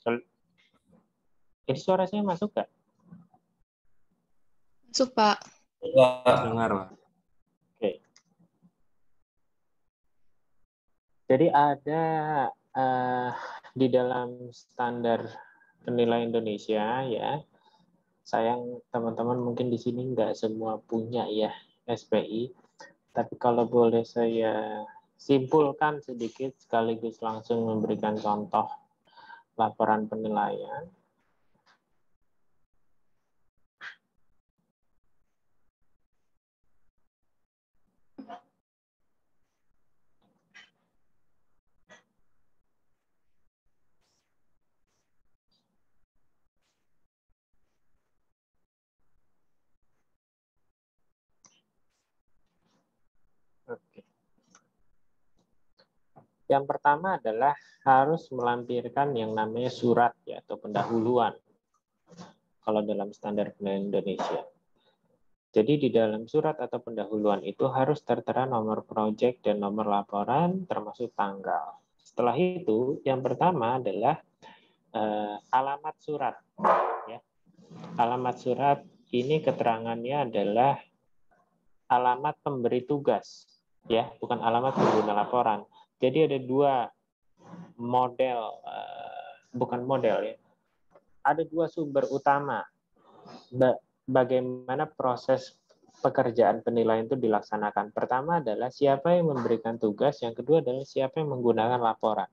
Jadi suara saya masuk nggak? Masuk, Pak. Dengar, Pak. Oke. Jadi ada di dalam standar penilaian Indonesia ya. Sayang teman-teman mungkin di sini nggak semua punya ya SPI. Tapi kalau boleh saya simpulkan sedikit sekaligus langsung memberikan contoh laporan penilaian. Oke. Yang pertama adalah harus melampirkan yang namanya surat ya atau pendahuluan kalau dalam standar penilaian Indonesia. Jadi di dalam surat atau pendahuluan itu harus tertera nomor proyek dan nomor laporan termasuk tanggal. Setelah itu yang pertama adalah alamat surat ya. Alamat surat ini keterangannya adalah alamat pemberi tugas ya, bukan alamat pengguna laporan. Jadi ada dua model, bukan model ya. Ada dua sumber utama bagaimana proses pekerjaan penilaian itu dilaksanakan. Pertama adalah siapa yang memberikan tugas, yang kedua adalah siapa yang menggunakan laporan.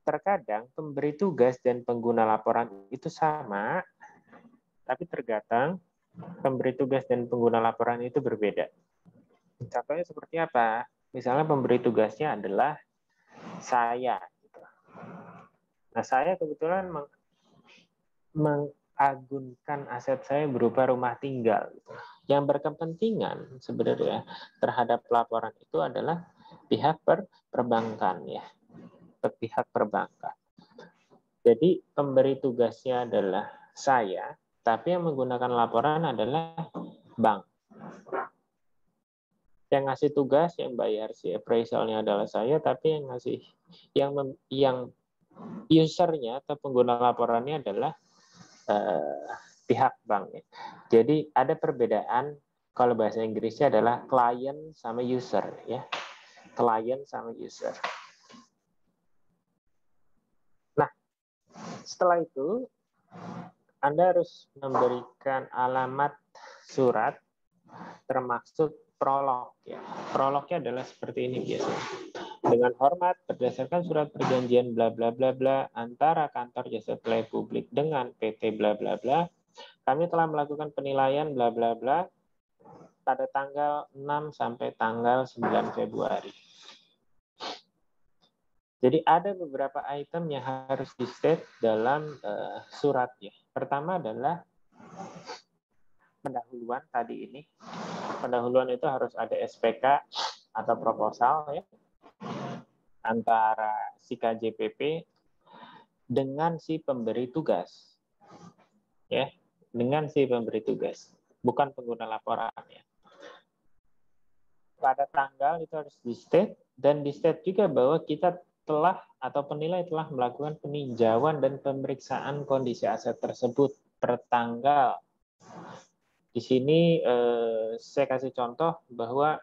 Terkadang pemberi tugas dan pengguna laporan itu sama, tapi terkadang pemberi tugas dan pengguna laporan itu berbeda. Contohnya seperti apa? Misalnya pemberi tugasnya adalah saya. Nah, saya kebetulan mengagunkan aset saya berupa rumah tinggal. Yang berkepentingan sebenarnya terhadap laporan itu adalah pihak perbankan ya, pihak perbankan. Jadi pemberi tugasnya adalah saya, tapi yang menggunakan laporan adalah bank. Yang ngasih tugas, yang bayar si appraisalnya adalah saya, tapi yang ngasih yang usernya atau pengguna laporannya adalah pihak bank. Jadi ada perbedaan kalau bahasa Inggrisnya adalah client sama user ya. Client sama user. Nah, setelah itu Anda harus memberikan alamat surat termasuk prolog ya. Prolognya adalah seperti ini biasanya. Dengan hormat berdasarkan surat perjanjian bla bla bla bla antara kantor jasa pelayanan publik dengan PT bla bla bla, kami telah melakukan penilaian bla bla bla pada tanggal 6 sampai tanggal 9 Februari. Jadi ada beberapa item yang harus di-state dalam suratnya. Pertama adalah pendahuluan tadi ini. Pendahuluan itu harus ada SPK atau proposal ya antara si KJPP dengan si pemberi tugas. Ya, dengan si pemberi tugas, bukan pengguna laporan ya. Pada tanggal itu harus di-state dan di-state juga bahwa kita telah atau penilai telah melakukan peninjauan dan pemeriksaan kondisi aset tersebut per tanggal. Di sini saya kasih contoh bahwa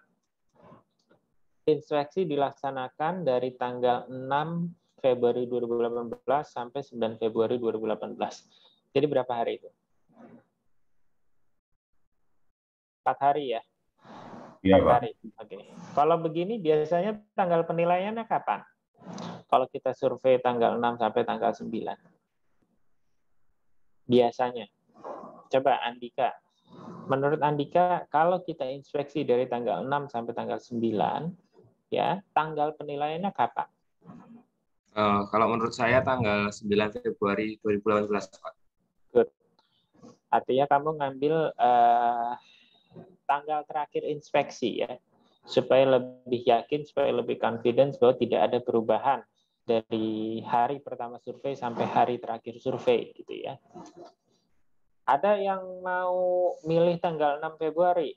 inspeksi dilaksanakan dari tanggal 6 Februari 2018 sampai 9 Februari 2018. Jadi berapa hari itu? 4 hari ya? Iya, 4 Pak. hari. Oke. Kalau begini biasanya tanggal penilaiannya kapan? Kalau kita survei tanggal 6 sampai tanggal 9. Biasanya. Coba Andika. Menurut Andika, kalau kita inspeksi dari tanggal 6 sampai tanggal 9, ya, tanggal penilaiannya kapan? Kalau menurut saya tanggal 9 Februari 2018, Pak. Good. Artinya kamu ngambil tanggal terakhir inspeksi ya, supaya lebih yakin, supaya lebih confidence bahwa tidak ada perubahan dari hari pertama survei sampai hari terakhir survei gitu ya. Ada yang mau milih tanggal 6 Februari?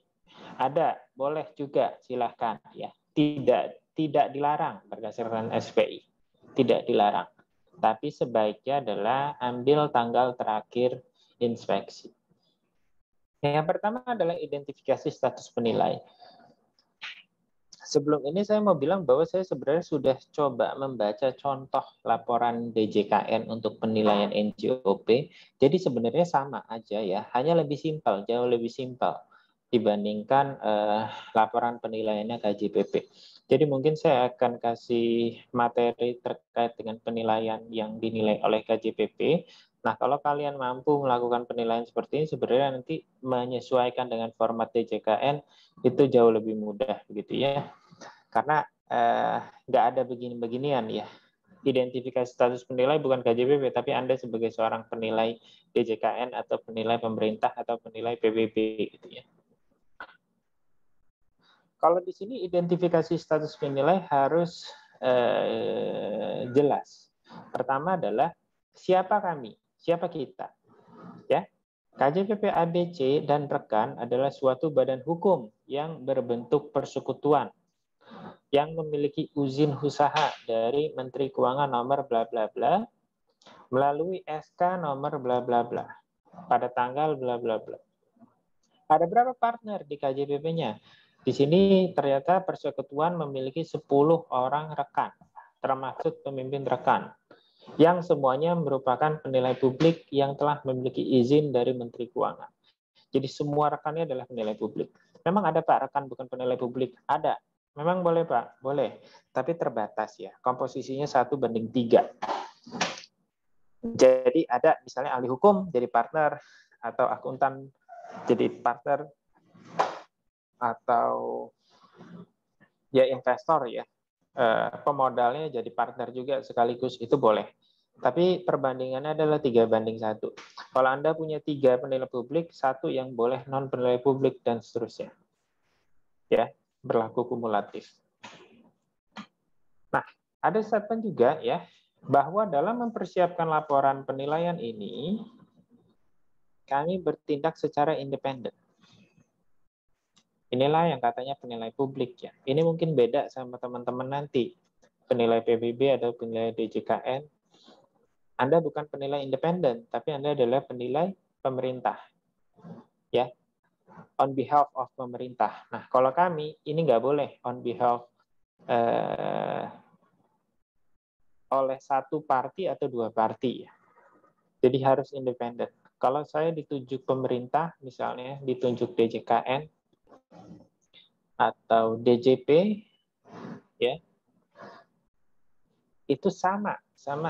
Ada, boleh juga, silahkan ya. Tidak dilarang berdasarkan SPI. Tidak dilarang. Tapi sebaiknya adalah ambil tanggal terakhir inspeksi. Yang pertama adalah identifikasi status penilai. Sebelum ini saya mau bilang bahwa saya sebenarnya sudah coba membaca contoh laporan DJKN untuk penilaian NJOP. Jadi sebenarnya sama aja ya, hanya lebih simpel, jauh lebih simpel dibandingkan laporan penilaiannya KJPP. Jadi mungkin saya akan kasih materi terkait dengan penilaian yang dinilai oleh KJPP. Nah, kalau kalian mampu melakukan penilaian seperti ini, sebenarnya nanti menyesuaikan dengan format DJKN itu jauh lebih mudah, begitu ya. Karena nggak ada begini-beginian ya. Identifikasi status penilai bukan KJPP, tapi Anda sebagai seorang penilai DJKN atau penilai pemerintah atau penilai PBB, gitu ya. Kalau di sini identifikasi status penilai harus jelas. Pertama adalah siapa kami, siapa kita, ya. KJPP ABC dan rekan adalah suatu badan hukum yang berbentuk persekutuan yang memiliki izin usaha dari Menteri Keuangan nomor bla bla bla melalui SK nomor bla bla bla pada tanggal bla bla bla. Ada berapa partner di KJPP-nya? Di sini ternyata persekutuan memiliki 10 orang rekan, termasuk pemimpin rekan, yang semuanya merupakan penilai publik yang telah memiliki izin dari Menteri Keuangan. Jadi semua rekannya adalah penilai publik. Memang ada Pak rekan bukan penilai publik? Ada. Memang boleh Pak? Boleh. Tapi terbatas ya. Komposisinya 1:3. Jadi ada misalnya ahli hukum jadi partner, atau akuntan jadi partner, atau ya investor ya, pemodalnya jadi partner juga sekaligus, itu boleh. Tapi perbandingannya adalah 3:1. Kalau Anda punya 3 penilai publik, 1 yang boleh non penilai publik, dan seterusnya. Ya, berlaku kumulatif. Nah, ada statement juga ya, bahwa dalam mempersiapkan laporan penilaian ini, kami bertindak secara independen. Inilah yang katanya penilai publik ya. Ini mungkin beda sama teman-teman nanti. Penilai PBB atau penilai DJKN. Anda bukan penilai independen, tapi Anda adalah penilai pemerintah. Ya, on behalf of pemerintah. Nah, kalau kami, ini nggak boleh on behalf oleh satu parti atau 2 parti. Jadi harus independen. Kalau saya ditunjuk pemerintah, misalnya ditunjuk DJKN atau DJP, ya, itu sama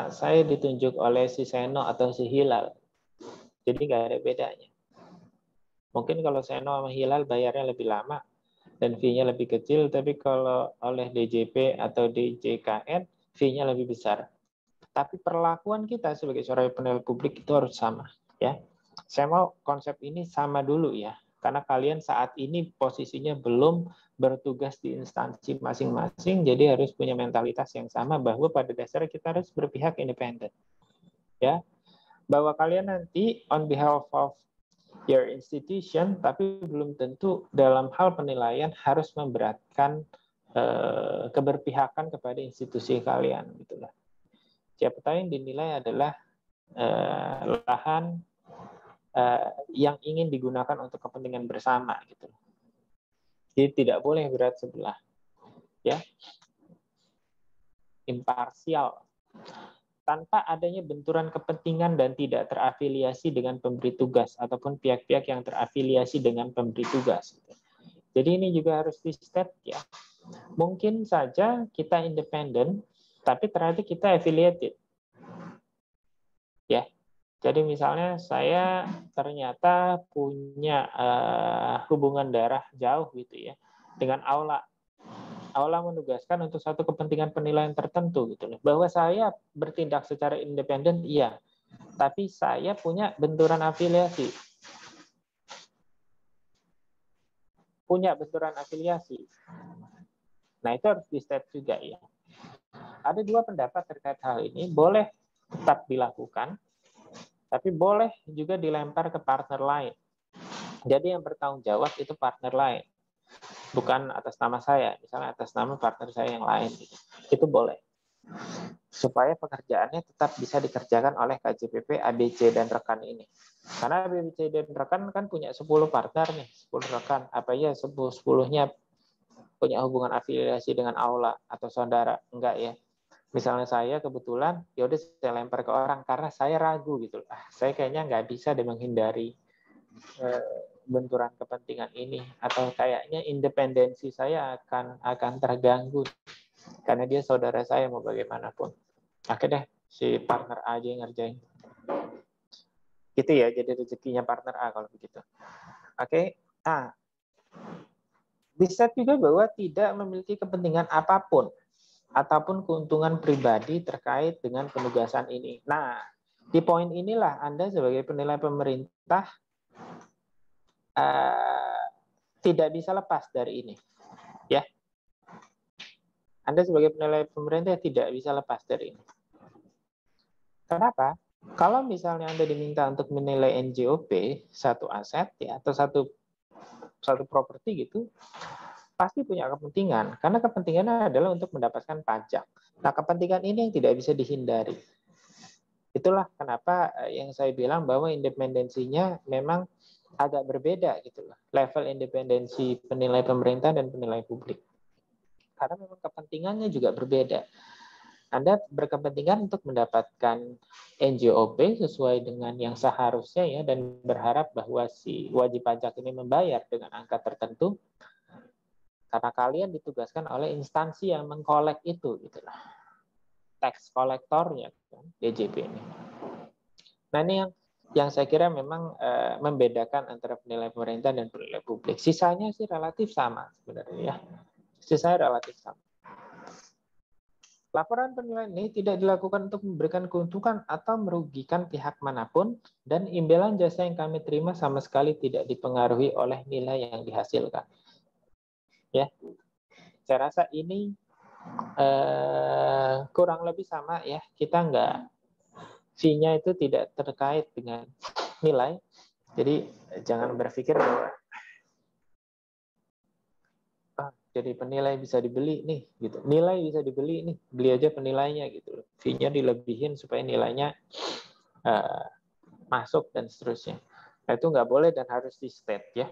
saya ditunjuk oleh si Seno atau si Hilal. Jadi nggak ada bedanya. Mungkin kalau Seno sama Hilal bayarnya lebih lama dan fee-nya lebih kecil, tapi kalau oleh DJP atau DJKN fee-nya lebih besar. Tapi perlakuan kita sebagai seorang penilai publik itu harus sama, ya. Saya mau konsep ini sama dulu ya, karena kalian saat ini posisinya belum bertugas di instansi masing-masing, jadi harus punya mentalitas yang sama bahwa pada dasarnya kita harus berpihak independen. Ya, bahwa kalian nanti on behalf of your institution, tapi belum tentu dalam hal penilaian harus memberatkan keberpihakan kepada institusi kalian, gitulah. Siapa tahu yang dinilai adalah lahan yang ingin digunakan untuk kepentingan bersama, gitu. Jadi tidak boleh berat sebelah, ya. Imparsial, tanpa adanya benturan kepentingan dan tidak terafiliasi dengan pemberi tugas ataupun pihak-pihak yang terafiliasi dengan pemberi tugas. Jadi ini juga harus di-state ya. Mungkin saja kita independen, tapi ternyata kita affiliated. Ya. Jadi misalnya saya ternyata punya hubungan darah jauh gitu ya dengan Aula. Aula menugaskan untuk satu kepentingan penilaian tertentu gitu loh. Bahwa saya bertindak secara independen iya, tapi saya punya benturan afiliasi. Punya benturan afiliasi. Nah, itu harus di-state juga ya. Ada 2 pendapat terkait hal ini, boleh tetap dilakukan, tapi boleh juga dilempar ke partner lain. Jadi yang bertanggung jawab itu partner lain, bukan atas nama saya, misalnya atas nama partner saya yang lain. Itu boleh. supaya pekerjaannya tetap bisa dikerjakan oleh KJPP, ABC, dan rekan ini. Karena ABC dan rekan kan punya 10 partner nih, 10 rekan. Apa ya 10-10-nya punya hubungan afiliasi dengan aula atau saudara? Enggak ya. Misalnya saya kebetulan, ya udah saya lempar ke orang karena saya ragu gitu. Saya kayaknya nggak bisa deh menghindari benturan kepentingan ini, atau kayaknya independensi saya akan terganggu karena dia saudara saya mau bagaimanapun. Oke deh, si partner A aja yang ngerjain. Gitu ya, jadi rezekinya partner A kalau begitu. Oke. Nah, bisa juga bahwa tidak memiliki kepentingan apapun ataupun keuntungan pribadi terkait dengan penugasan ini. Nah, di poin inilah Anda sebagai penilai pemerintah tidak bisa lepas dari ini. Ya, Anda sebagai penilai pemerintah tidak bisa lepas dari ini. Kenapa? Kalau misalnya Anda diminta untuk menilai NJOP, satu aset ya, atau satu properti gitu, pasti punya kepentingan. Karena kepentingannya adalah untuk mendapatkan pajak. Nah, kepentingan ini yang tidak bisa dihindari. Itulah kenapa yang saya bilang bahwa independensinya memang agak berbeda gitu loh. Level independensi penilai pemerintah dan penilai publik. Karena memang kepentingannya juga berbeda. Anda berkepentingan untuk mendapatkan NJOP sesuai dengan yang seharusnya ya, dan berharap bahwa si wajib pajak ini membayar dengan angka tertentu karena kalian ditugaskan oleh instansi yang mengkolek itu gitu lah. Tax kolektornya kan, DJP ini. Nah, ini yang saya kira memang membedakan antara penilai pemerintah dan penilai publik. Sisanya sih relatif sama sebenarnya ya. Sisanya relatif sama. Laporan penilaian ini tidak dilakukan untuk memberikan keuntungan atau merugikan pihak manapun, dan imbalan jasa yang kami terima sama sekali tidak dipengaruhi oleh nilai yang dihasilkan. Ya, saya rasa ini kurang lebih sama ya. Kita nggak, fee-nya itu tidak terkait dengan nilai. Jadi jangan berpikir bahwa jadi penilai bisa dibeli nih gitu, nilai bisa dibeli nih, beli aja penilainya gitu, fee-nya dilebihin supaya nilainya masuk dan seterusnya. Nah, itu nggak boleh dan harus di state ya.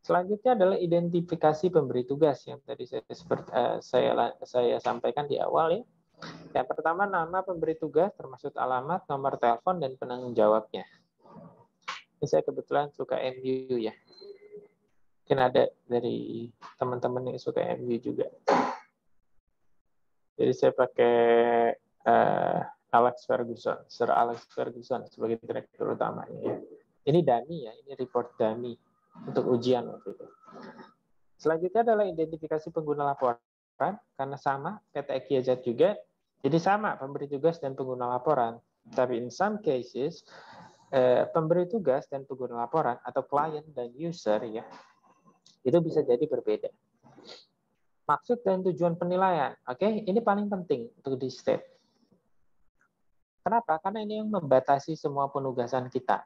Selanjutnya adalah identifikasi pemberi tugas yang tadi saya sampaikan di awal ya. Yang pertama, nama pemberi tugas termasuk alamat, nomor telepon, dan penanggung jawabnya. Ini saya kebetulan suka MU ya. Mungkin ada dari teman-teman yang suka MU juga. Jadi saya pakai Alex Ferguson, Sir Alex Ferguson sebagai direktur utamanya. Ya. Ini dummy ya, ini report dummy untuk ujian waktu itu. Selanjutnya adalah identifikasi pengguna laporan, karena sama PT EKIAZ juga, jadi sama pemberi tugas dan pengguna laporan. Tapi in some cases, pemberi tugas dan pengguna laporan atau klien dan user ya, itu bisa jadi berbeda. Maksud dan tujuan penilaian, oke, ini paling penting untuk di state. Kenapa? Karena ini yang membatasi semua penugasan kita.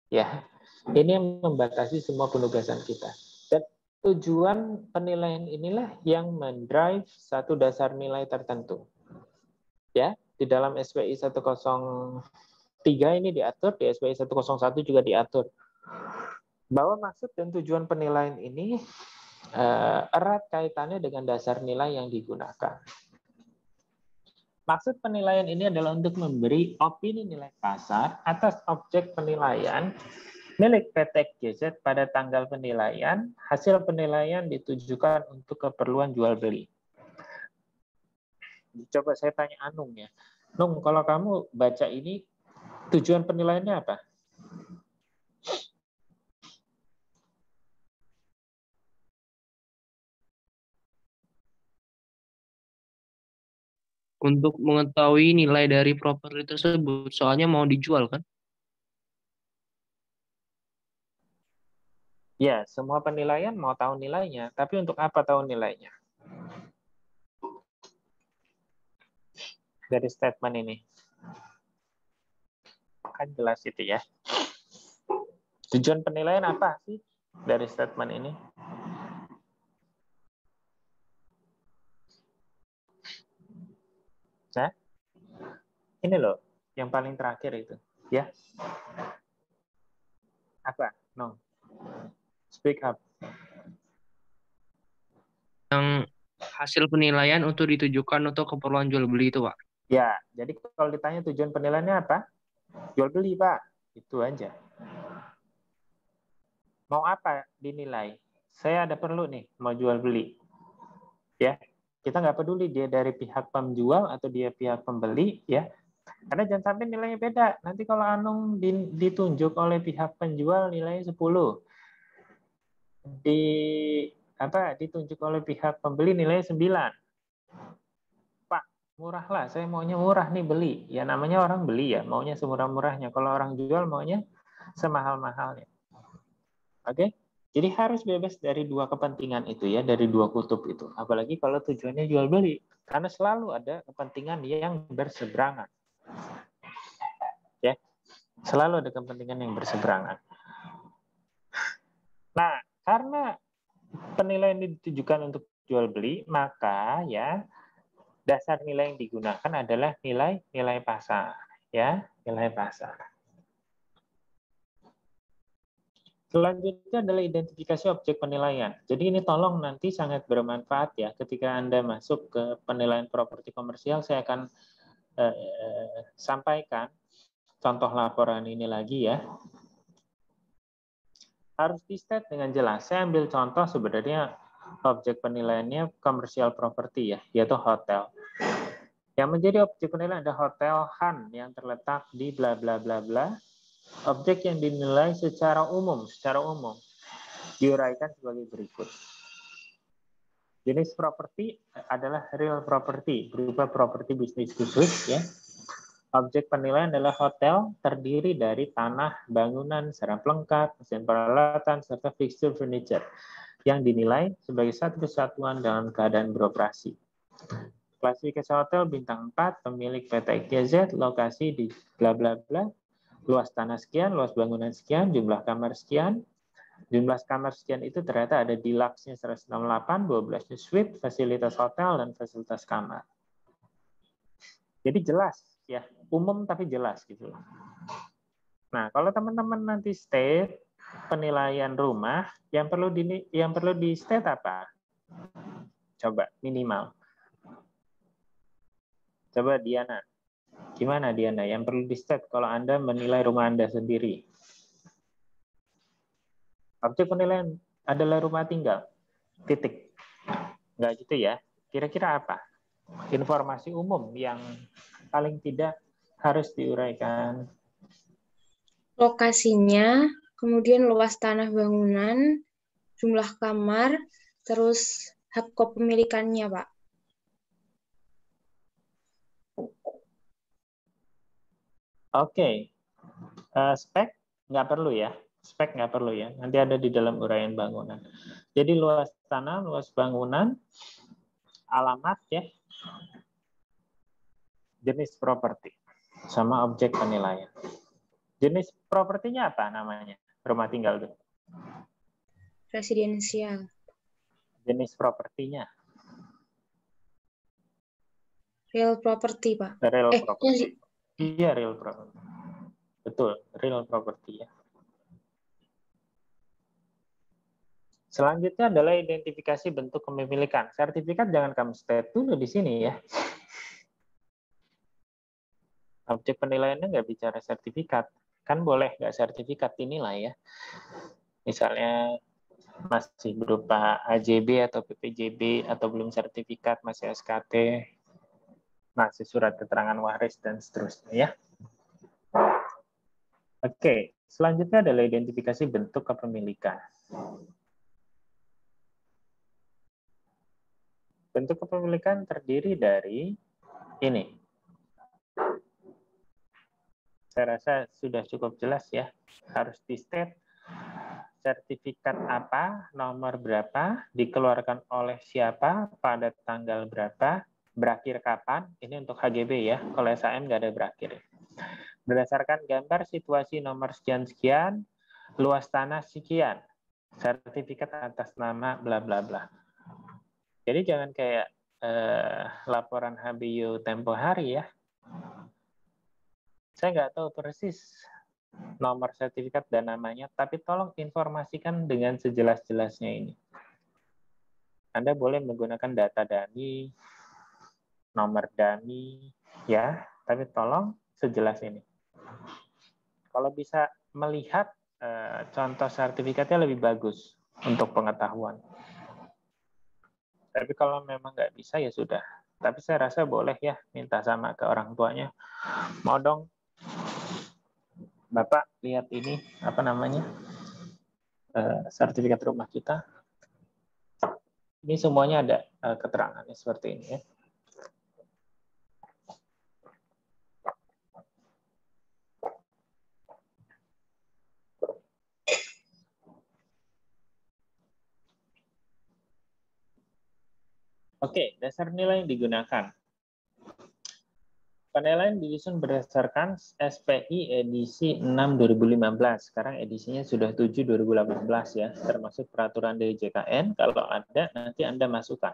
Ya, ini yang membatasi semua penugasan kita. Dan tujuan penilaian inilah yang mendrive satu dasar nilai tertentu. Ya, di dalam SPI 103 ini diatur, di SPI 101 juga diatur bahwa maksud dan tujuan penilaian ini erat kaitannya dengan dasar nilai yang digunakan. Maksud penilaian ini adalah untuk memberi opini nilai pasar atas objek penilaian milik PT GZ pada tanggal penilaian. Hasil penilaian ditujukan untuk keperluan jual beli. Coba saya tanya Anung ya. Nung, kalau kamu baca ini, tujuan penilaiannya apa? Untuk mengetahui nilai dari properti tersebut, soalnya mau dijual kan? Ya, semua penilaian mau tahu nilainya, tapi untuk apa tahu nilainya? Dari statement ini. Kan jelas itu ya. Tujuan penilaian apa sih dari statement ini? Ini loh, yang paling terakhir itu. Ya. Apa? No. Speak up. Yang hasil penilaian untuk ditujukan untuk keperluan jual beli itu, Pak. Ya, jadi kalau ditanya tujuan penilaiannya apa? Jual beli, Pak. Itu aja. Mau apa dinilai? Saya ada perlu nih, mau jual beli. Ya, kita nggak peduli dia dari pihak penjual atau dia pihak pembeli, ya. Karena jangan sampai nilainya beda. Nanti kalau Anung ditunjuk oleh pihak penjual nilainya 10. Ditunjuk oleh pihak pembeli nilainya 9. Pak, murah lah, saya maunya murah nih beli. Ya namanya orang beli ya, maunya semurah-murahnya. Kalau orang jual maunya semahal-mahalnya. Oke? Jadi harus bebas dari dua kepentingan itu ya, dari dua kutub itu. Apalagi kalau tujuannya jual beli. Karena selalu ada kepentingan yang berseberangan. Ya, selalu ada kepentingan yang berseberangan. Nah, karena penilaian ditujukan untuk jual beli, maka ya dasar nilai yang digunakan adalah nilai pasar, ya, nilai pasar. Selanjutnya adalah identifikasi objek penilaian. Jadi ini tolong nanti sangat bermanfaat ya ketika Anda masuk ke penilaian properti komersial. Saya akan sampaikan contoh laporan ini lagi ya. Harus di-state dengan jelas. Saya ambil contoh sebenarnya objek penilaiannya commercial property ya, yaitu hotel. Yang menjadi objek penilaian ada hotel Han yang terletak di bla bla bla bla. Objek yang dinilai secara umum diuraikan sebagai berikut. Jenis properti adalah real property, berupa properti bisnis khusus ya. Objek penilaian adalah hotel, terdiri dari tanah, bangunan, sarana pelengkap, mesin peralatan, serta fixture furniture yang dinilai sebagai satu kesatuan dalam keadaan beroperasi. Klasifikasi hotel bintang 4, pemilik PT XYZ, lokasi di bla bla bla, luas tanah sekian, luas bangunan sekian, jumlah kamar sekian. Jumlah kamar sekian itu ternyata ada deluxe-nya 168, 12-nya suite, fasilitas hotel, dan fasilitas kamar. Jadi jelas, ya, umum tapi jelas gitu. Nah, kalau teman-teman nanti state penilaian rumah, yang perlu di state apa? Coba minimal. Coba Diana. Gimana Diana? Yang perlu di state kalau Anda menilai rumah Anda sendiri? Objek penilaian adalah rumah tinggal. Titik. Enggak gitu ya. Kira-kira apa? Informasi umum yang paling tidak harus diuraikan. Lokasinya, kemudian luas tanah bangunan, jumlah kamar, terus hak kepemilikannya, Pak. Oke. Spek nggak perlu ya. Spek nggak perlu ya. Nanti ada di dalam uraian bangunan. Jadi luas tanah, luas bangunan, alamat ya, jenis properti, sama objek penilaian. Jenis propertinya apa namanya? Rumah tinggal tuh. Residensial. Jenis propertinya. Real property, Pak. Real property. Iya, real property. Betul, real property ya. Selanjutnya adalah identifikasi bentuk kepemilikan. Sertifikat jangan kamu state dulu di sini ya. Objek penilaiannya nggak bicara sertifikat. Kan boleh nggak sertifikat dinilai ya. Misalnya masih berupa AJB atau PPJB atau belum sertifikat, masih SKT, masih surat keterangan waris, dan seterusnya ya. Oke, selanjutnya adalah identifikasi bentuk kepemilikan. Bentuk kepemilikan terdiri dari ini. Saya rasa sudah cukup jelas ya. Harus di-state sertifikat apa, nomor berapa, dikeluarkan oleh siapa, pada tanggal berapa, berakhir kapan. Ini untuk HGB ya. Kalau SAM nggak ada berakhir. Berdasarkan gambar situasi nomor sekian-sekian, luas tanah sekian, sertifikat atas nama bla bla bla. Jadi jangan kayak laporan HBU tempo hari ya. Saya nggak tahu persis nomor sertifikat dan namanya, tapi tolong informasikan dengan sejelas-jelasnya ini. Anda boleh menggunakan data dummy, nomor dummy, ya, tapi tolong sejelas ini. Kalau bisa melihat contoh sertifikatnya lebih bagus untuk pengetahuan. Tapi kalau memang nggak bisa ya sudah. Tapi saya rasa boleh ya minta sama ke orang tuanya. Mau dong, Bapak lihat ini apa namanya sertifikat rumah kita. Ini semuanya ada keterangannya seperti ini ya. Oke, dasar nilai yang digunakan. Penilaian disusun berdasarkan SPI edisi 6 2015. Sekarang edisinya sudah 7 2018 ya, termasuk peraturan DJKN. Kalau ada nanti Anda masukkan.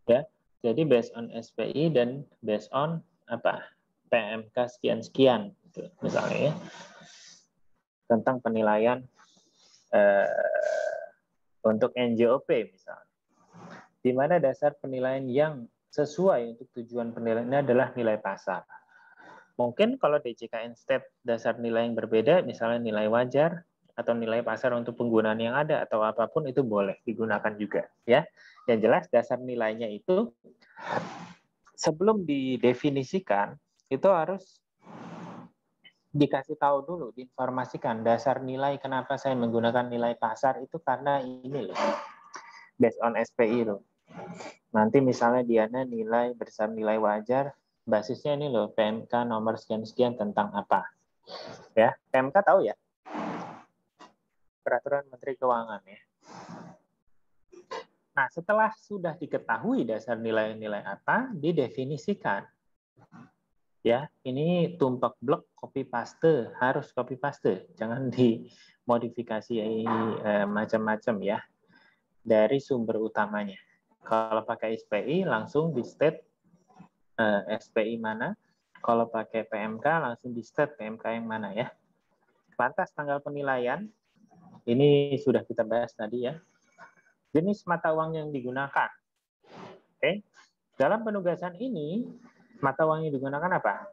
Ya. Jadi based on SPI dan based on apa? PMK sekian-sekian gitu, misalnya ya. Tentang penilaian untuk NJOP misalnya. Di mana dasar penilaian yang sesuai untuk tujuan penilaian ini adalah nilai pasar. Mungkin kalau DJKN State dasar nilai yang berbeda, misalnya nilai wajar atau nilai pasar untuk penggunaan yang ada atau apapun itu boleh digunakan juga, ya. Yang jelas dasar nilainya itu sebelum didefinisikan itu harus dikasih tahu dulu, diinformasikan dasar nilai kenapa saya menggunakan nilai pasar itu karena ini loh, based on SPI loh. Nanti misalnya Diana nilai berdasar nilai wajar, basisnya ini loh PMK nomor sekian-sekian tentang apa. Ya, PMK tahu ya? Peraturan Menteri Keuangan ya. Nah, setelah sudah diketahui dasar nilai-nilai apa, didefinisikan. Ya, ini tumpak blok copy paste, harus copy paste, jangan dimodifikasi macam-macam ya dari sumber utamanya. Kalau pakai SPI langsung di state SPI mana, kalau pakai PMK langsung di state PMK yang mana ya. Lantas tanggal penilaian ini sudah kita bahas tadi ya. Jenis mata uang yang digunakan. Oke. Dalam penugasan ini mata uang yang digunakan apa?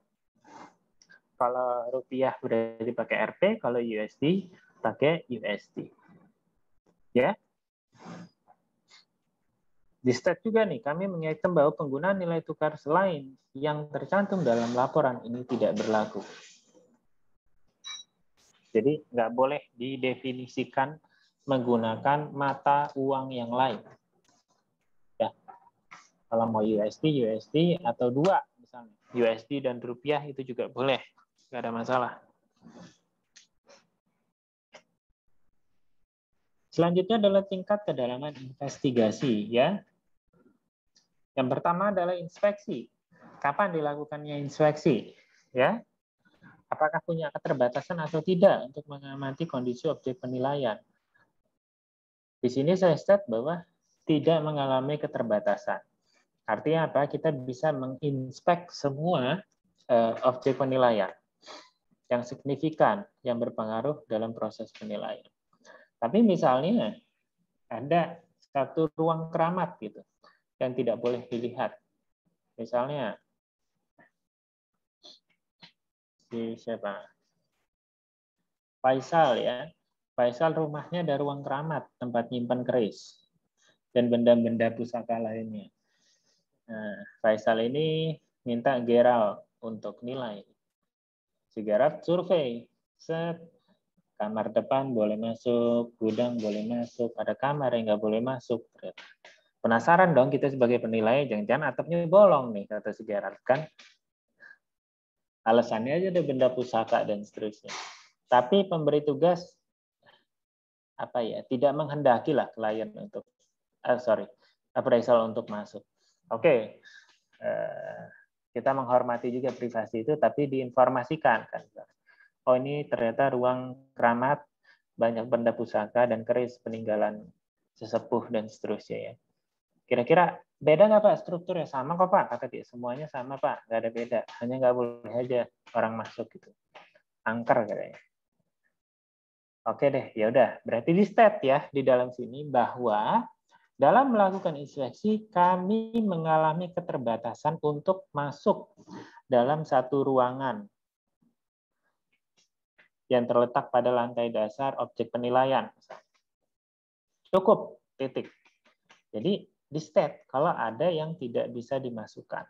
Kalau rupiah berarti pakai Rp, kalau USD pakai USD. Ya. Di stat juga nih, kami mengingatkan bahwa penggunaan nilai tukar selain yang tercantum dalam laporan ini tidak berlaku. Jadi nggak boleh didefinisikan menggunakan mata uang yang lain. Ya. Kalau mau USD atau dua misalnya, USD dan rupiah itu juga boleh. Nggak ada masalah. Selanjutnya adalah tingkat kedalaman investigasi, ya. Yang pertama adalah inspeksi. Kapan dilakukannya inspeksi? Ya. Apakah punya keterbatasan atau tidak untuk mengamati kondisi objek penilaian? Di sini saya state bahwa tidak mengalami keterbatasan. Artinya apa? Kita bisa menginspek semua objek penilaian yang signifikan, yang berpengaruh dalam proses penilaian. Tapi misalnya ada satu ruang keramat gitu yang tidak boleh dilihat. Misalnya si siapa? Faisal ya. Faisal rumahnya ada ruang keramat, tempat nyimpan keris dan benda-benda pusaka lainnya. Nah, Faisal ini minta Gerald untuk nilai. Si Gerald survei, set, kamar depan boleh masuk, gudang boleh masuk, ada kamar yang nggak boleh masuk. Penasaran dong kita sebagai penilai, jangan-jangan atapnya bolong nih, kata si Gerald kan. Alasannya aja ada benda pusaka dan seterusnya. Tapi pemberi tugas apa ya, tidak menghendaki lah klien untuk appraisal untuk masuk. Oke. Kita menghormati juga privasi itu, tapi diinformasikan kan. Oh ini ternyata ruang keramat, banyak benda pusaka dan keris peninggalan sesepuh dan seterusnya ya. Kira-kira Beda nggak Pak strukturnya? Sama kok Pak, kata dia. Semuanya sama Pak, nggak ada beda. Hanya nggak boleh aja orang masuk gitu. Angker katanya. Oke deh, ya udah. Berarti di state ya di dalam sini bahwa dalam melakukan inspeksi kami mengalami keterbatasan untuk masuk dalam satu ruangan yang terletak pada lantai dasar objek penilaian. Cukup, titik. Jadi di state kalau ada yang tidak bisa dimasukkan.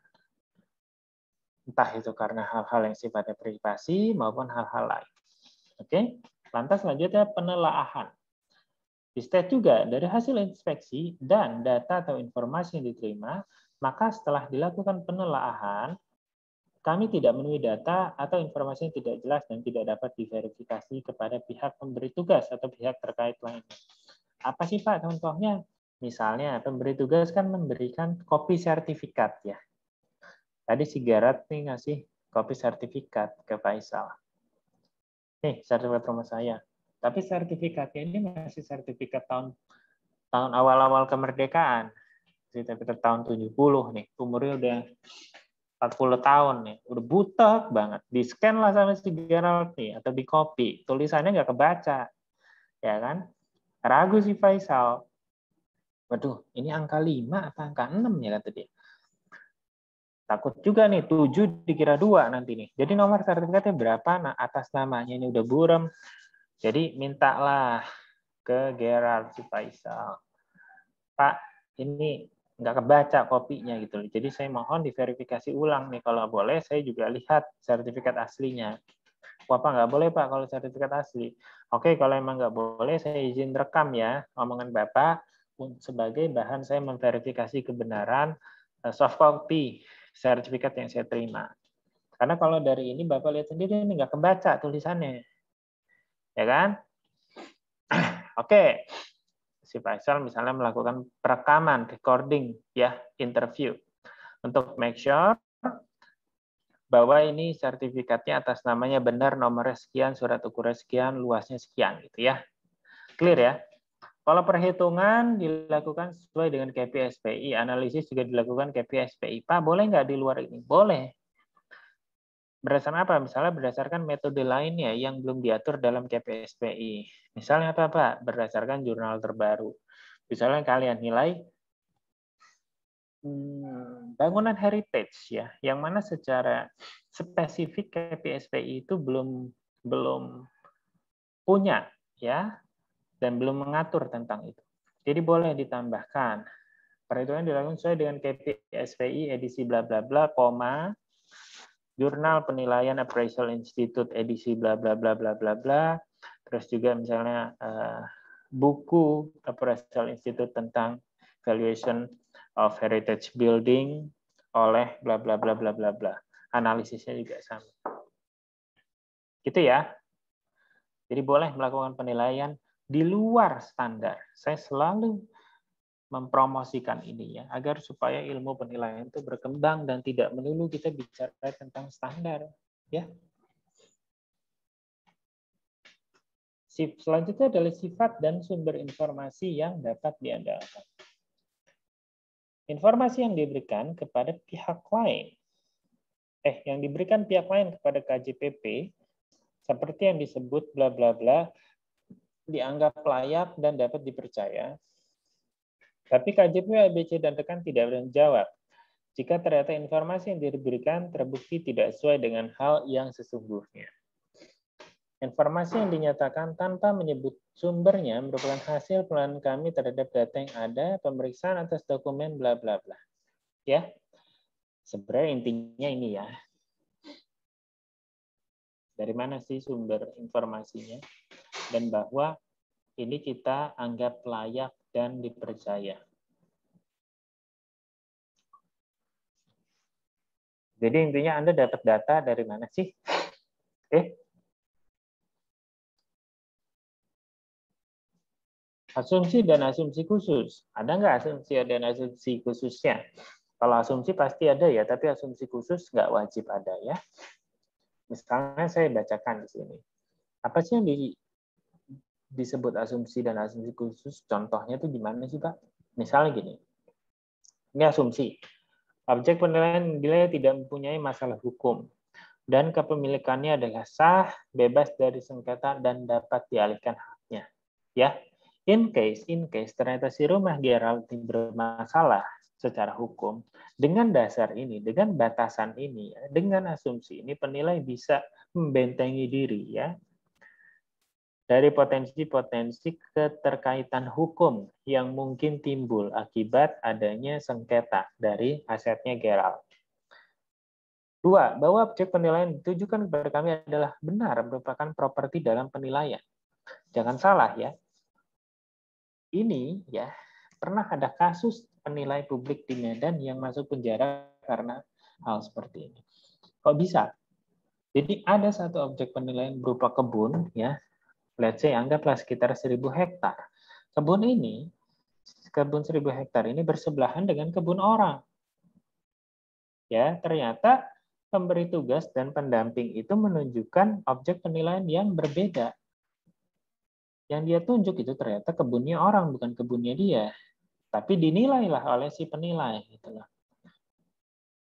Entah itu karena hal-hal yang sifatnya privasi maupun hal-hal lain. Oke, lantas selanjutnya penelaahan. Di state juga dari hasil inspeksi dan data atau informasi yang diterima, maka setelah dilakukan penelaahan, kami tidak menemui data atau informasi yang tidak jelas dan tidak dapat diverifikasi kepada pihak pemberi tugas atau pihak terkait lainnya. Apa sih Pak contohnya? Misalnya pemberi tugas kan memberikan kopi sertifikat ya. Tadi si Gareth nih ngasih kopi sertifikat ke Faisal. Nih sertifikat rumah saya. Tapi sertifikatnya ini masih sertifikat tahun awal-awal kemerdekaan. Sertifikat tahun 70 nih. Umurnya udah 40 tahun nih. Udah butek banget. Di-scan lah sama si Gerald nih. Atau di copy. Tulisannya nggak kebaca. Ya kan? Ragu si Faisal. Waduh, ini angka 5 atau angka 6 ya kata dia. Takut juga nih, 7 dikira 2 nanti nih. Jadi nomor sertifikatnya berapa? Nah, atas namanya ini udah buram. Jadi mintalah ke Gerald si Faisal. Pak, ini nggak kebaca kopinya gitu. Jadi saya mohon diverifikasi ulang nih. Kalau boleh, saya juga lihat sertifikat aslinya. Wah, Pak, nggak boleh, Pak, kalau sertifikat asli. Oke, kalau emang nggak boleh, saya izin rekam ya omongan Bapak sebagai bahan saya memverifikasi kebenaran soft copy sertifikat yang saya terima. Karena kalau dari ini Bapak lihat sendiri ini nggak kebaca tulisannya. Ya kan? Oke. Si Faisal misalnya melakukan perekaman, recording, ya, interview. Untuk make sure bahwa ini sertifikatnya atas namanya benar, nomornya sekian, surat ukuran sekian, luasnya sekian, gitu ya. Clear ya? Kalau perhitungan dilakukan sesuai dengan KPI SPI, analisis juga dilakukan KPI SPI. Pak, boleh nggak di luar ini? Boleh. Berdasarkan apa? Misalnya berdasarkan metode lainnya yang belum diatur dalam KPI SPI. Misalnya apa, Pak? Berdasarkan jurnal terbaru. Misalnya kalian nilai bangunan heritage ya, yang mana secara spesifik KPI SPI itu belum punya ya, dan belum mengatur tentang itu. Jadi boleh ditambahkan. Perhitungan dilakukan sesuai dengan KPI SPI edisi bla bla bla, koma, Jurnal Penilaian Appraisal Institute edisi bla bla bla bla bla bla. Terus juga misalnya buku Appraisal Institute tentang Valuation of Heritage Building oleh bla bla bla bla bla bla. Analisisnya juga sama. Gitu ya. Jadi boleh melakukan penilaian di luar standar. Saya selalu mempromosikan ini ya, agar supaya ilmu penilaian itu berkembang dan tidak melulu kita bicara tentang standar, ya. Selanjutnya adalah sifat dan sumber informasi yang dapat diandalkan. Informasi yang diberikan kepada pihak lain, yang diberikan pihak lain kepada KJPP, seperti yang disebut bla bla bla, dianggap layak dan dapat dipercaya. Tapi KJP, ABC, dan rekan tidak menjawab jika ternyata informasi yang diberikan terbukti tidak sesuai dengan hal yang sesungguhnya. Informasi yang dinyatakan tanpa menyebut sumbernya merupakan hasil penelitian kami terhadap data yang ada, pemeriksaan atas dokumen, bla bla bla. Ya, sebenarnya intinya ini ya. Dari mana sih sumber informasinya? Dan bahwa ini kita anggap layak dan dipercaya. Jadi intinya Anda dapat data dari mana sih? Asumsi dan asumsi khusus. Ada nggak asumsi dan asumsi khususnya? Kalau asumsi pasti ada ya, tapi asumsi khusus nggak wajib ada ya. Misalnya saya bacakan di sini. Apa sih yang disebut asumsi dan asumsi khusus? Contohnya itu gimana sih Pak? Misalnya gini. Ini asumsi. Objek penilaian dinilai tidak mempunyai masalah hukum dan kepemilikannya adalah sah, bebas dari sengketa dan dapat dialihkan haknya. Ya, in case ternyata si rumah Gerald bermasalah secara hukum, dengan dasar ini, dengan batasan ini, dengan asumsi ini, penilai bisa membentengi diri ya dari potensi-potensi keterkaitan hukum yang mungkin timbul akibat adanya sengketa dari asetnya Gerald. 2. Bahwa objek penilaian ditujukan kepada kami adalah benar merupakan properti dalam penilaian. Jangan salah ya. Ini ya pernah ada kasus penilai publik di Medan yang masuk penjara karena hal seperti ini. Kok bisa? Jadi ada satu objek penilaian berupa kebun ya. Let's say anggaplah sekitar 1.000 hektar. Kebun 1.000 hektar ini bersebelahan dengan kebun orang. Ya, ternyata pemberi tugas dan pendamping itu menunjukkan objek penilaian yang berbeda. Yang dia tunjuk itu ternyata kebunnya orang, bukan kebunnya dia. Tapi dinilailah oleh si penilai. Itulah.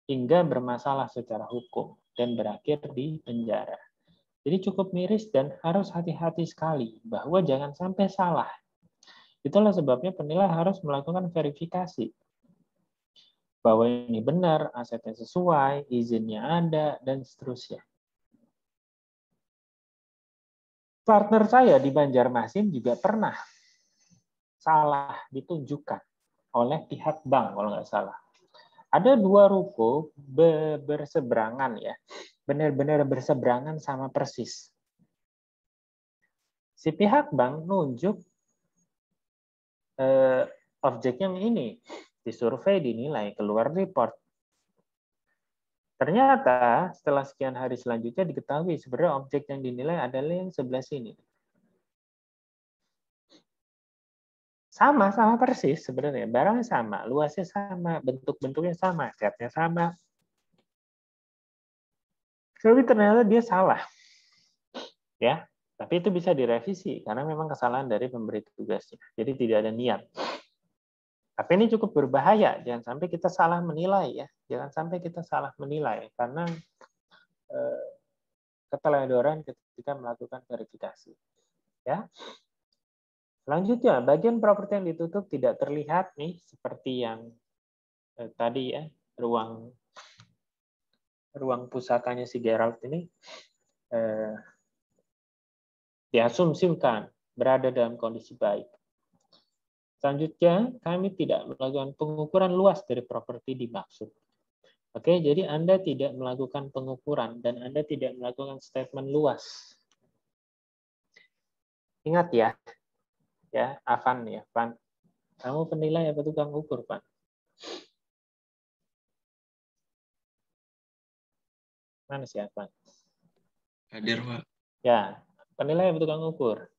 Hingga bermasalah secara hukum dan berakhir di penjara. Jadi cukup miris dan harus hati-hati sekali bahwa jangan sampai salah. Itulah sebabnya penilai harus melakukan verifikasi. Bahwa ini benar, asetnya sesuai, izinnya ada, dan seterusnya. Partner saya di Banjarmasin juga pernah salah ditunjukkan oleh pihak bank, kalau nggak salah. Ada 2 ruko berseberangan ya, benar-benar berseberangan sama persis. Si pihak bank nunjuk objek yang ini, disurvei, dinilai, keluar report. Ternyata setelah sekian hari selanjutnya diketahui sebenarnya objek yang dinilai adalah yang sebelah sini. Sama persis sebenarnya, barangnya sama, luasnya sama, bentuknya sama, catnya sama. Tapi ternyata dia salah. Ya, tapi itu bisa direvisi karena memang kesalahan dari pemberi tugasnya. Jadi tidak ada niat. Tapi ini cukup berbahaya, jangan sampai kita salah menilai ya. Jangan sampai kita salah menilai karena keteledoran ketika melakukan verifikasi. Ya. Selanjutnya, bagian properti yang ditutup tidak terlihat nih seperti yang tadi ya, ruang pusakanya si Gerald ini diasumsikan berada dalam kondisi baik. Selanjutnya, kami tidak melakukan pengukuran luas dari properti dimaksud. Oke, jadi Anda tidak melakukan pengukuran dan Anda tidak melakukan statement luas. Ingat ya, Avan ya, Van. Kamu penilai apa tukang ukur, Van? Mana sih Avan? Hadir, Pak. Ya, penilai apa tukang ukur?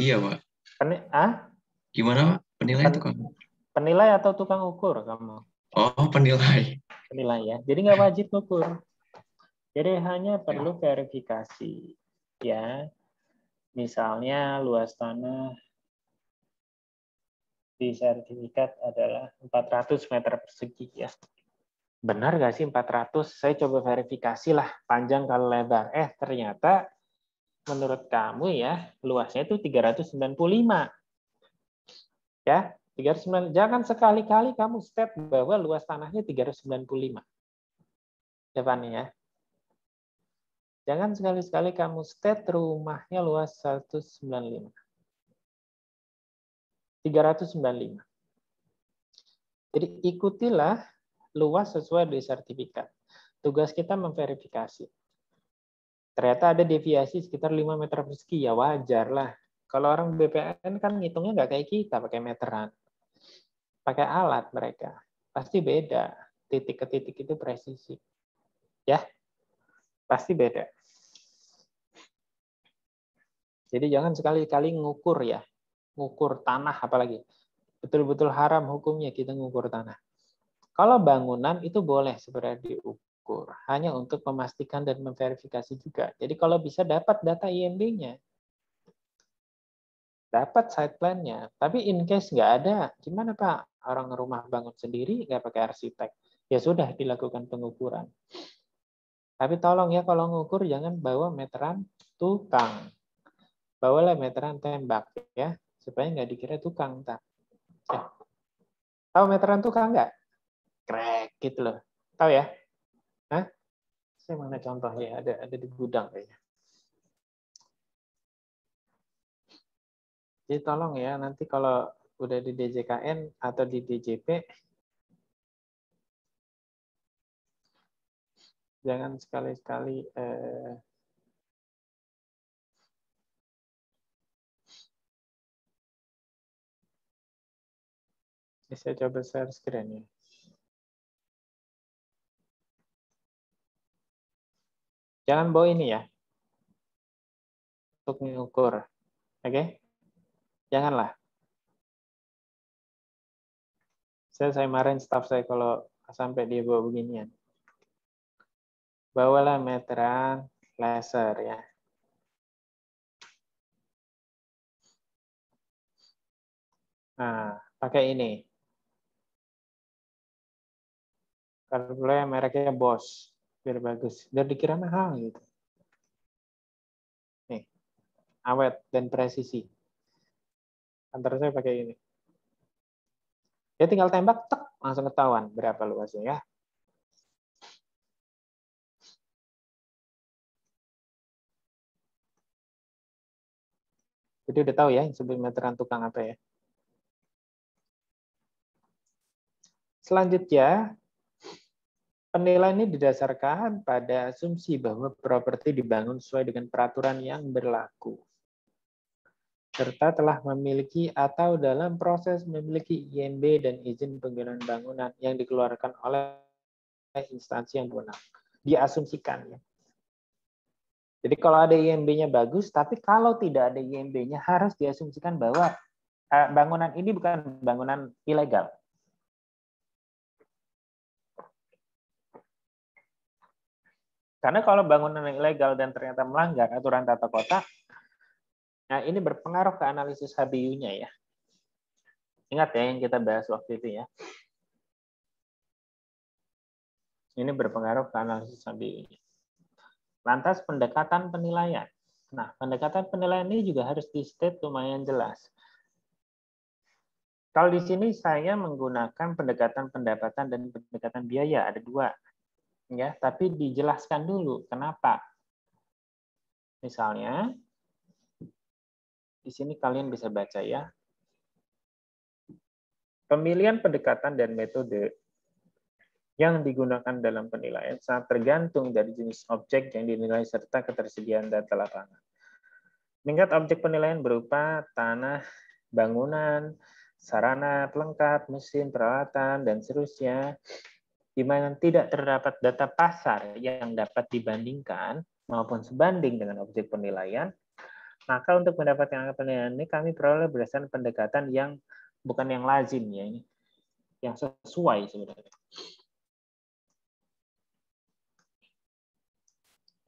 Iya, Pak. Gimana, Pak? Penilai tukang ukur. Penilai atau tukang ukur kamu? Oh, penilai. Penilai ya. Jadi nggak wajib ukur. Jadi hanya perlu verifikasi. Ya, misalnya luas tanah di sertifikat adalah 400 meter persegi ya. Benar nggak sih 400? Saya coba verifikasi lah panjang kali lebar. Ternyata menurut kamu ya luasnya itu 395. Ya, 395. Jangan sekali-kali kamu state bahwa luas tanahnya 395. Ya, Pak ya. Jangan sekali-sekali kamu state rumahnya luas 195. 395. Jadi ikutilah luas sesuai dari sertifikat. Tugas kita memverifikasi. Ternyata ada deviasi sekitar 5 meter persegi, ya wajar lah. Kalau orang BPN kan ngitungnya nggak kayak kita, pakai meteran. Pakai alat mereka. Pasti beda. Titik ke titik itu presisi. Ya, pasti beda. Jadi jangan sekali-kali ngukur ya. Ngukur tanah apalagi. Betul-betul haram hukumnya kita ngukur tanah. Kalau bangunan itu boleh sebenarnya diukur. Hanya untuk memastikan dan memverifikasi juga. Jadi kalau bisa dapat data IMB-nya. dapat site plan-nya. Tapi in case nggak ada, gimana Pak? Orang rumah bangun sendiri, nggak pakai arsitek. Ya sudah, dilakukan pengukuran. Tapi tolong ya, kalau ngukur jangan bawa meteran tukang. Bawalah meteran tembak ya, supaya nggak dikira tukang. Ya. Tahu meteran tukang nggak? Krek gitu loh. Tahu ya? Hah? Saya mana contohnya? Ada di gudang kayaknya. Jadi tolong ya, nanti kalau udah di DJKN atau di DJP, jangan sekali-sekali saya coba share screen ya. Jangan bawa ini ya, untuk mengukur. Oke? Janganlah. Saya marahin staff saya kalau sampai dia bawa beginian. Bawalah meteran laser ya. Nah, pakai ini. Kalau boleh mereknya Bosch, biar bagus. Biar dikira mahal gitu. Nih, awet dan presisi. Kantor saya pakai ini. Dia tinggal tembak, tek, langsung ketahuan berapa luasnya ya. Jadi udah tahu ya yang sebut meteran tukang apa ya. Selanjutnya, penilaian ini didasarkan pada asumsi bahwa properti dibangun sesuai dengan peraturan yang berlaku, serta telah memiliki atau dalam proses memiliki IMB dan izin penggunaan bangunan yang dikeluarkan oleh instansi yang berwenang. Diasumsikan ya. Jadi kalau ada IMB-nya bagus, tapi kalau tidak ada IMB-nya harus diasumsikan bahwa bangunan ini bukan bangunan ilegal. Karena kalau bangunan ilegal dan ternyata melanggar aturan tata kota, nah ini berpengaruh ke analisis HBU-nya ya. Ingat ya yang kita bahas waktu itu ya. Ini berpengaruh ke analisis HBU-nya. Lantas pendekatan penilaian. Nah, pendekatan penilaian ini juga harus di-state lumayan jelas. Kalau di sini saya menggunakan pendekatan pendapatan dan pendekatan biaya, ada dua. Ya, tapi dijelaskan dulu kenapa. Misalnya, di sini kalian bisa baca ya. Pemilihan pendekatan dan metode yang digunakan dalam penilaian sangat tergantung dari jenis objek yang dinilai serta ketersediaan data lapangan. Tingkat objek penilaian berupa tanah, bangunan, sarana pelengkap, mesin, peralatan, dan seterusnya, di mana tidak terdapat data pasar yang dapat dibandingkan maupun sebanding dengan objek penilaian, maka untuk mendapatkan angka penilaian ini kami peroleh berdasarkan pendekatan yang bukan yang lazim ya, ini yang sesuai sebenarnya.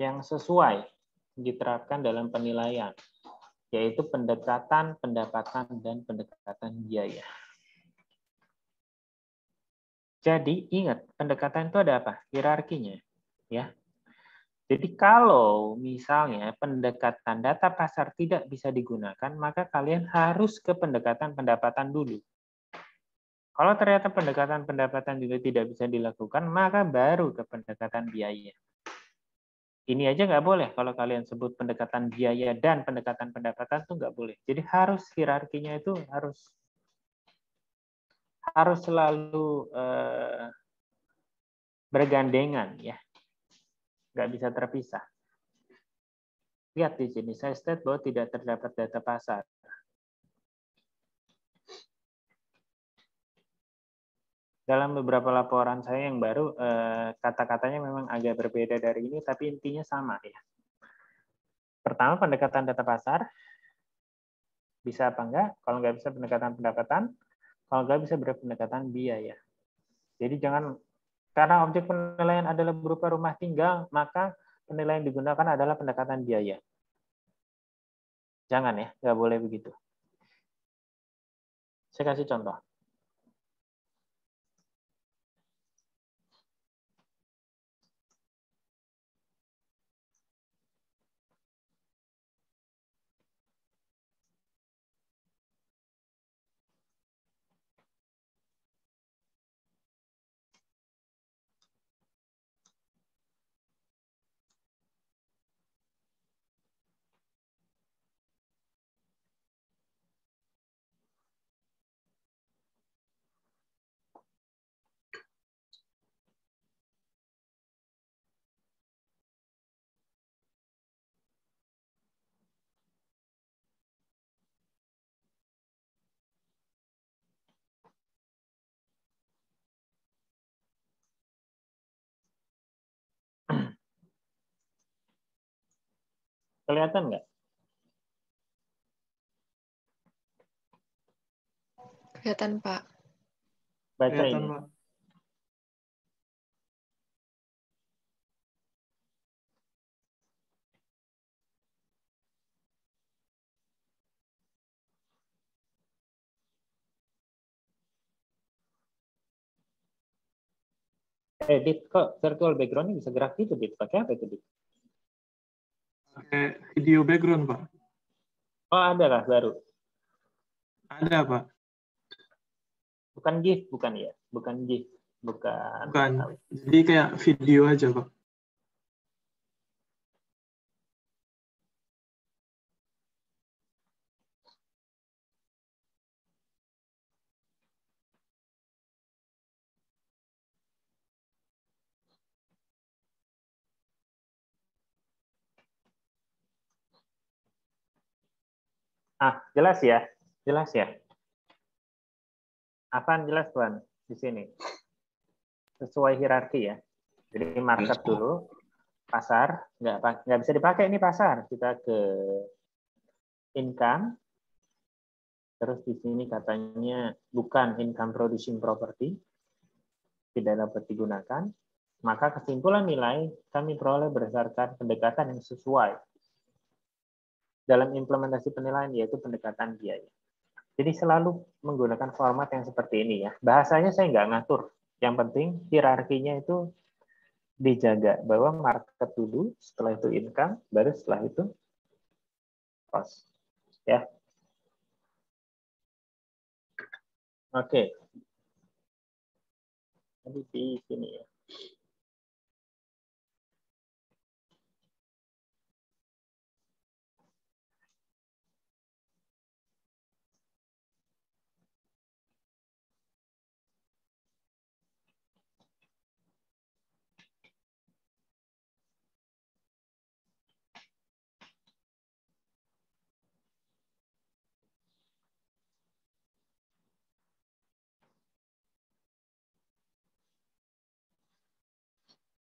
Yang sesuai diterapkan dalam penilaian, yaitu pendekatan pendapatan dan pendekatan biaya. Jadi ingat, pendekatan itu ada apa? Hierarkinya, ya. Jadi kalau misalnya pendekatan data pasar tidak bisa digunakan, maka kalian harus ke pendekatan pendapatan dulu. Kalau ternyata pendekatan pendapatan juga tidak bisa dilakukan, maka baru ke pendekatan biaya. Ini aja nggak boleh kalau kalian sebut pendekatan biaya dan pendekatan pendapatan itu nggak boleh. Jadi harus hierarkinya itu harus selalu bergandengan ya, nggak bisa terpisah. Lihat di sini saya state bahwa tidak terdapat data pasar. Dalam beberapa laporan saya yang baru, kata-katanya memang agak berbeda dari ini, tapi intinya sama ya. Pertama, pendekatan data pasar. Bisa apa enggak? Kalau nggak bisa pendekatan pendapatan, kalau nggak bisa berpendekatan biaya. Jadi jangan, karena objek penilaian adalah berupa rumah tinggal, maka penilaian digunakan adalah pendekatan biaya. Jangan ya, nggak boleh begitu. Saya kasih contoh. Kelihatan nggak? Kelihatan, Pak. Baca Kelihatan, ini. Pak. Dit, kok virtual background-nya bisa gerak gitu, Dit? Pakai apa itu, Dit? Pakai video background, Pak. Oh, ada lah baru. Ada, Pak. Bukan GIF, bukan ya? Bukan GIF. Bukan. Bukan. Jadi kayak video aja, Pak. Jelas ya? Jelas ya? Apaan jelas, Tuan? Di sini. Sesuai hierarki ya. Jadi market dulu, pasar, nggak bisa dipakai ini pasar. Kita ke income, terus di sini katanya bukan income producing property, tidak dapat digunakan, maka kesimpulan nilai kami peroleh berdasarkan pendekatan yang sesuai dalam implementasi penilaian, yaitu pendekatan biaya. Jadi selalu menggunakan format yang seperti ini ya. Bahasanya saya nggak ngatur. Yang penting hierarkinya itu dijaga, bahwa market dulu, setelah itu income, baru setelah itu cost. Ya. Oke. Jadi di sini ya.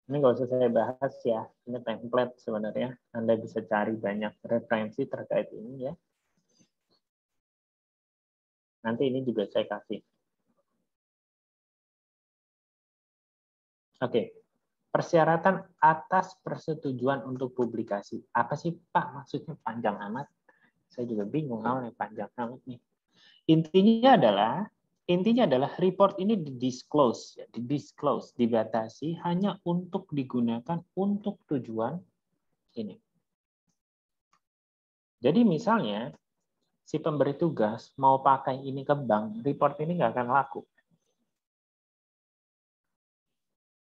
Ini nggak usah saya bahas ya, ini template sebenarnya. Anda bisa cari banyak referensi terkait ini ya. Nanti ini juga saya kasih. Oke, persyaratan atas persetujuan untuk publikasi. Apa sih Pak maksudnya panjang amat? Saya juga bingung awalnya panjang amat nih. Intinya adalah report ini di-disclose, dibatasi hanya untuk digunakan untuk tujuan ini. Jadi misalnya, si pemberi tugas mau pakai ini ke bank, report ini nggak akan laku.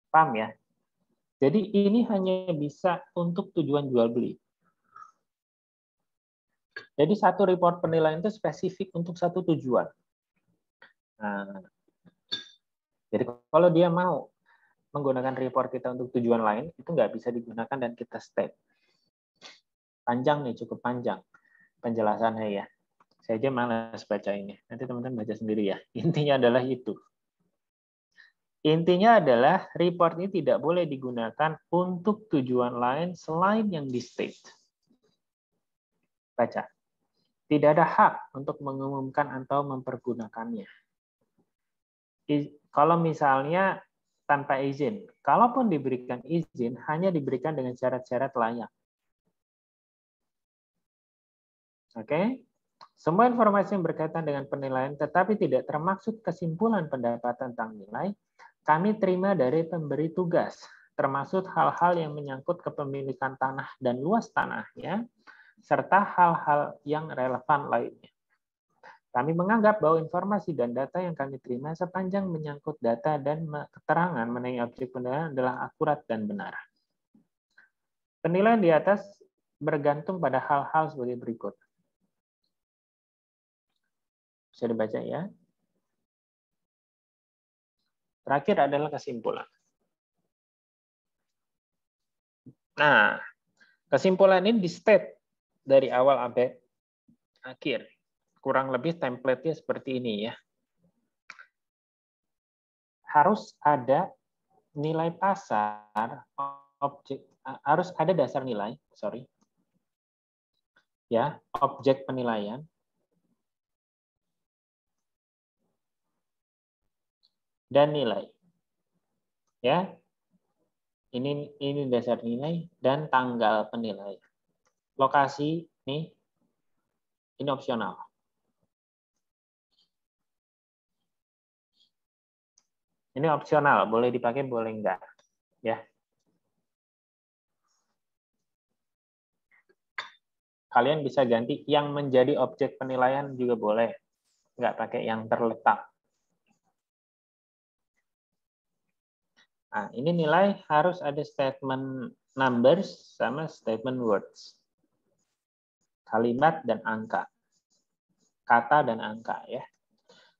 Paham ya? Jadi ini hanya bisa untuk tujuan jual beli. Jadi satu report penilaian itu spesifik untuk satu tujuan. Nah, jadi kalau dia mau menggunakan report kita untuk tujuan lain, itu nggak bisa digunakan dan kita state. Panjang nih, cukup panjang penjelasannya ya. Saya aja malas baca ini. Nanti teman-teman baca sendiri ya. Intinya adalah itu. Intinya adalah report ini tidak boleh digunakan untuk tujuan lain selain yang di state. Baca. Tidak ada hak untuk mengumumkan atau mempergunakannya. Kalau misalnya tanpa izin, kalaupun diberikan izin, hanya diberikan dengan syarat-syarat layak. Oke? Semua informasi yang berkaitan dengan penilaian tetapi tidak termaksud kesimpulan pendapat tentang nilai, kami terima dari pemberi tugas, termasuk hal-hal yang menyangkut kepemilikan tanah dan luas tanahnya, serta hal-hal yang relevan lainnya. Kami menganggap bahwa informasi dan data yang kami terima sepanjang menyangkut data dan keterangan mengenai objek penilaian adalah akurat dan benar. Penilaian di atas bergantung pada hal-hal sebagai berikut. Bisa dibaca ya. Terakhir adalah kesimpulan. Nah, kesimpulan ini di-state dari awal sampai akhir. Kurang lebih template-nya seperti ini ya. Harus ada nilai pasar, harus ada dasar nilai, ya, objek penilaian, dan nilai. Ya. Ini dasar nilai dan tanggal penilaian. Lokasi ini opsional. Ini opsional, boleh dipakai, boleh enggak. Ya. Kalian bisa ganti yang menjadi objek penilaian juga boleh. Enggak pakai yang terletak. Nah, ini nilai harus ada statement numbers sama statement words. Kalimat dan angka. Kata dan angka ya.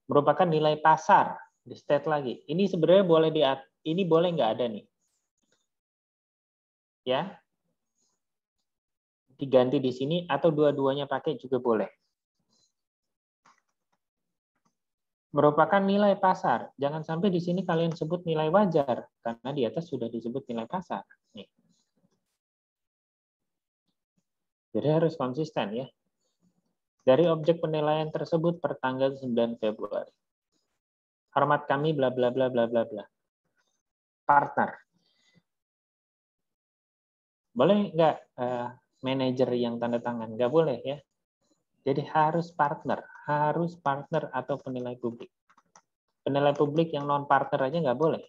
Merupakan nilai pasar. Di state lagi. Ini sebenarnya boleh ini boleh nggak ada nih. Ya. Diganti di sini atau dua-duanya pakai juga boleh. Merupakan nilai pasar. Jangan sampai di sini kalian sebut nilai wajar karena di atas sudah disebut nilai pasar. Nih. Jadi harus konsisten ya. Dari objek penilaian tersebut per tanggal 9 Februari. Hormat kami bla bla bla bla bla bla. Partner. Boleh nggak manajer yang tanda tangan? Nggak boleh ya. Jadi harus partner atau penilai publik. Penilai publik yang non partner aja nggak boleh.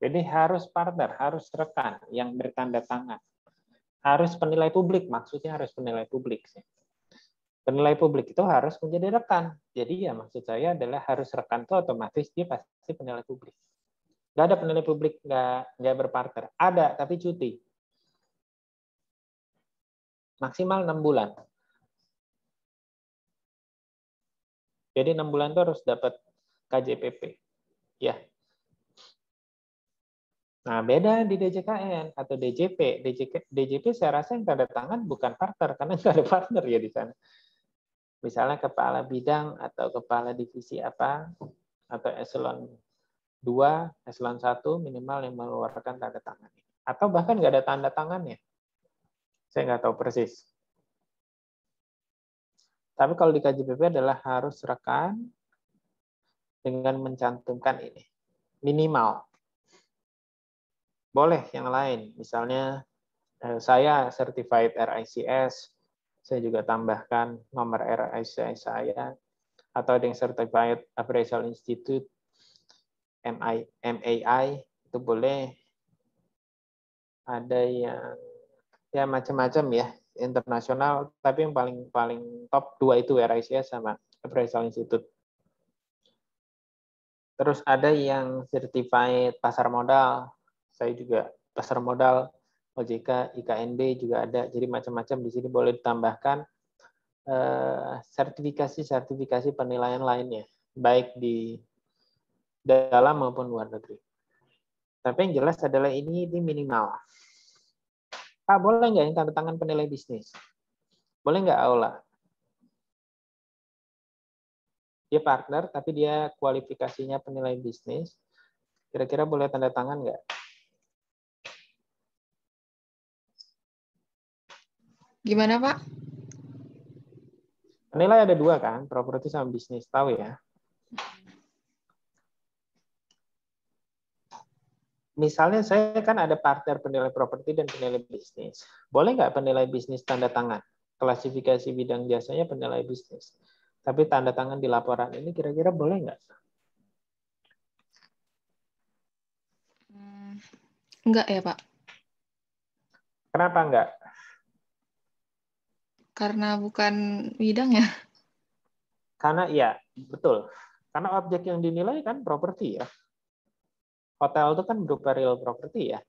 Jadi harus partner, harus rekan yang bertanda tangan. Harus penilai publik, maksudnya harus penilai publik. Penilai publik itu harus menjadi rekan. Jadi ya maksud saya adalah harus rekan itu otomatis dia pasti penilai publik. Nggak ada penilai publik nggak berpartner. Ada, tapi cuti. Maksimal 6 bulan. Jadi 6 bulan itu harus dapat KJPP. Ya. Nah, beda di DJKN atau DJP. DJP saya rasa yang tanda tangan bukan partner, karena nggak ada partner ya di sana. Misalnya kepala bidang atau kepala divisi apa, atau eselon 2, eselon 1 minimal yang mengeluarkan tanda tangan. Atau bahkan nggak ada tanda tangannya. Saya nggak tahu persis. Tapi kalau di KJPP adalah harus rekan dengan mencantumkan ini. Minimal. Boleh yang lain. Misalnya saya certified RICS, saya juga tambahkan nomor RICS saya. Atau ada yang certified Appraisal Institute, MAI, itu boleh. Ada yang ya macam-macam ya. Internasional, tapi yang paling top 2 itu RICS sama Appraisal Institute. Terus ada yang certified pasar modal, saya juga pasar modal, OJK, IKNB juga ada, jadi macam-macam di sini boleh ditambahkan sertifikasi penilaian lainnya, baik di dalam maupun luar negeri. Tapi yang jelas adalah ini minimal. Pak, boleh nggak yang tanda tangan penilai bisnis? Boleh nggak Aula? Dia partner, tapi dia kualifikasinya penilai bisnis. Kira-kira boleh tanda tangan nggak? Gimana, Pak? Penilai ada 2 kan, properti sama bisnis, tahu ya? Misalnya saya kan ada partner penilai properti dan penilai bisnis. Boleh nggak penilai bisnis tanda tangan? klasifikasi bidang jasanya penilai bisnis. Tapi tanda tangan di laporan ini kira-kira boleh nggak? Enggak ya, Pak? Kenapa nggak? Karena bukan bidangnya. Karena ya, betul. Karena objek yang dinilai kan properti ya. Hotel itu kan berupa real property ya.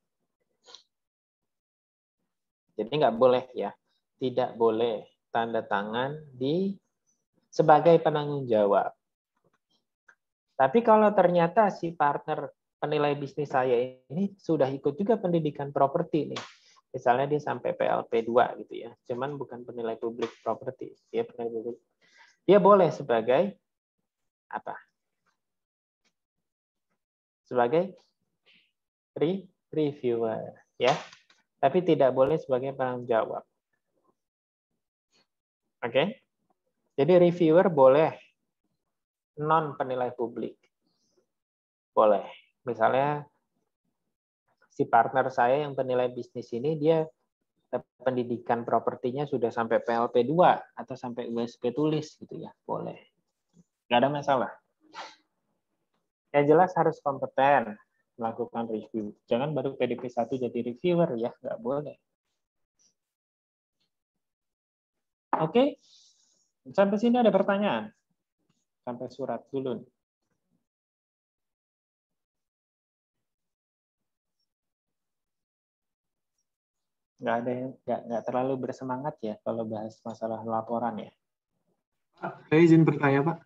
Jadi nggak boleh ya. Tidak boleh tanda tangan sebagai penanggung jawab. Tapi kalau ternyata si partner penilai bisnis saya ini sudah ikut juga pendidikan properti nih. Misalnya dia sampai PLP 2 gitu ya. Cuman bukan penilai publik properti, dia penilai publik. Dia boleh sebagai apa? Sebagai reviewer ya. Tapi tidak boleh sebagai penanggung jawab. Oke? Jadi reviewer boleh non penilai publik. Boleh. Misalnya si partner saya yang penilai bisnis ini dia pendidikan propertinya sudah sampai PLP 2 atau sampai USP tulis gitu ya. Boleh. Nggak ada masalah. Yang jelas harus kompeten melakukan review. Jangan baru PDP 1 jadi reviewer ya, nggak boleh. Oke. Sampai sini ada pertanyaan? Sampai surat dulu. Nggak terlalu bersemangat ya kalau bahas masalah laporan ya. Pak, saya izin bertanya, Pak.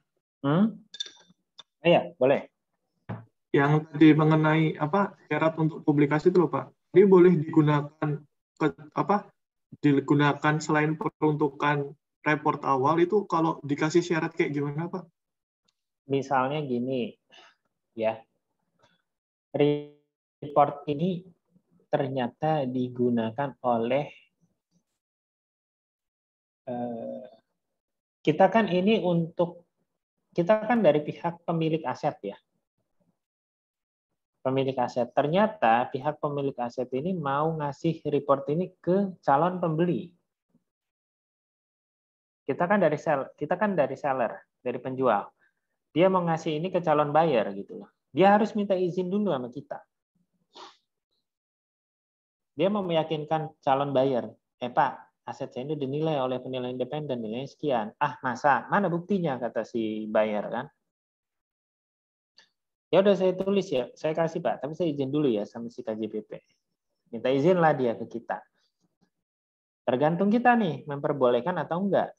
Iya, boleh. Yang tadi mengenai syarat untuk publikasi itu loh, Pak. Ini boleh digunakan selain peruntukan report awal itu kalau dikasih syarat kayak gimana, Pak? Misalnya gini, ya. Report ini ternyata digunakan oleh kita kan dari pihak pemilik aset ya. Pemilik aset. Ternyata pihak pemilik aset ini mau ngasih report ini ke calon pembeli. Kita kan dari seller, dari penjual. Dia mau ngasih ini ke calon buyer gitu loh. Dia harus minta izin dulu sama kita. Dia mau meyakinkan calon buyer, Pak, aset saya ini dinilai oleh penilai independen nilainya sekian. Ah, masa? Mana buktinya kata si buyer kan? Ya udah saya tulis ya, saya kasih Pak, tapi saya izin dulu ya sama si KJPP. Minta izinlah dia ke kita. Tergantung kita nih, memperbolehkan atau enggak.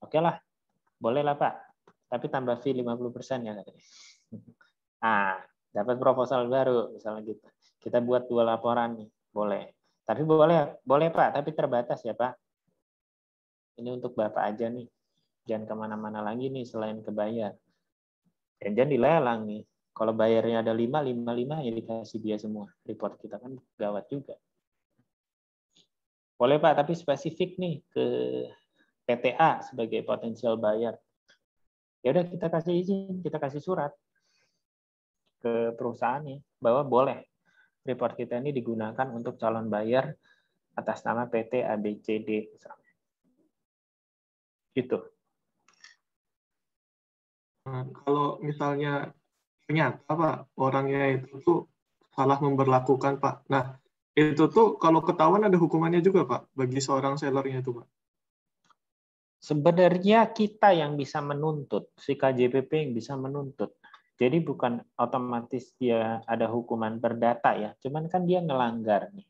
Oke lah, bolehlah Pak. Tapi tambah fee 50% ya katanya. Nah, dapat proposal baru misalnya gitu. Kita buat 2 laporan nih, boleh. Tapi boleh Pak, tapi terbatas ya Pak. Ini untuk Bapak aja nih. Jangan kemana-mana lagi nih selain ke buyer. Jangan dilelang nih. Kalau bayarnya ada 5 ya dikasih dia semua. Report kita kan gawat juga. Boleh Pak, tapi spesifik nih ke PTA sebagai potensial buyer. Ya udah kita kasih izin, kita kasih surat ke perusahaannya bahwa boleh report kita ini digunakan untuk calon buyer atas nama PT ABCD misalnya. Gitu. Nah, kalau misalnya ternyata Pak orangnya itu tuh salah memperlakukan Pak. Nah, itu tuh kalau ketahuan ada hukumannya juga Pak bagi seorang sellernya itu Pak. Sebenarnya kita yang bisa menuntut, si KJPP yang bisa menuntut. Jadi bukan otomatis dia ada hukuman perdata ya, cuman kan dia ngelanggar nih.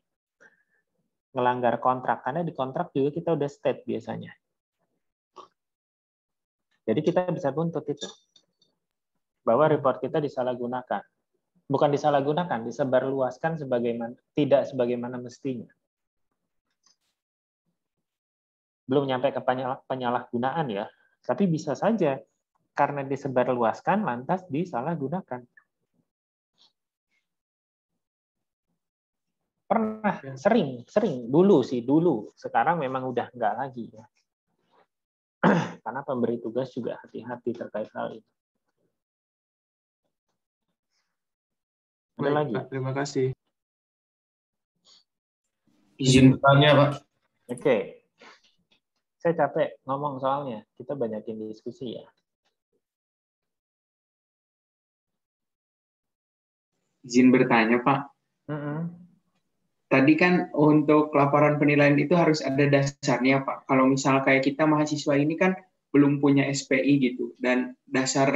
Ngelanggar kontrak, karena di kontrak juga kita udah state biasanya. Jadi kita bisa tuntut itu. Bahwa report kita disalahgunakan. Bukan disalahgunakan, disebarluaskan tidak sebagaimana mestinya. Belum nyampe ke penyalahgunaan ya, tapi bisa saja karena disebarluaskan lantas disalahgunakan. Pernah, sering dulu, sekarang memang udah enggak lagi ya. Karena pemberi tugas juga hati-hati terkait hal itu. Ada lagi? Terima kasih. Izin bertanya, Pak. Oke. Saya capek ngomong soalnya. Kita banyakin diskusi ya. Izin bertanya, Pak. Tadi kan untuk laporan penilaian itu harus ada dasarnya, Pak. Kalau misal kayak kita mahasiswa ini kan belum punya SPI gitu, dan dasar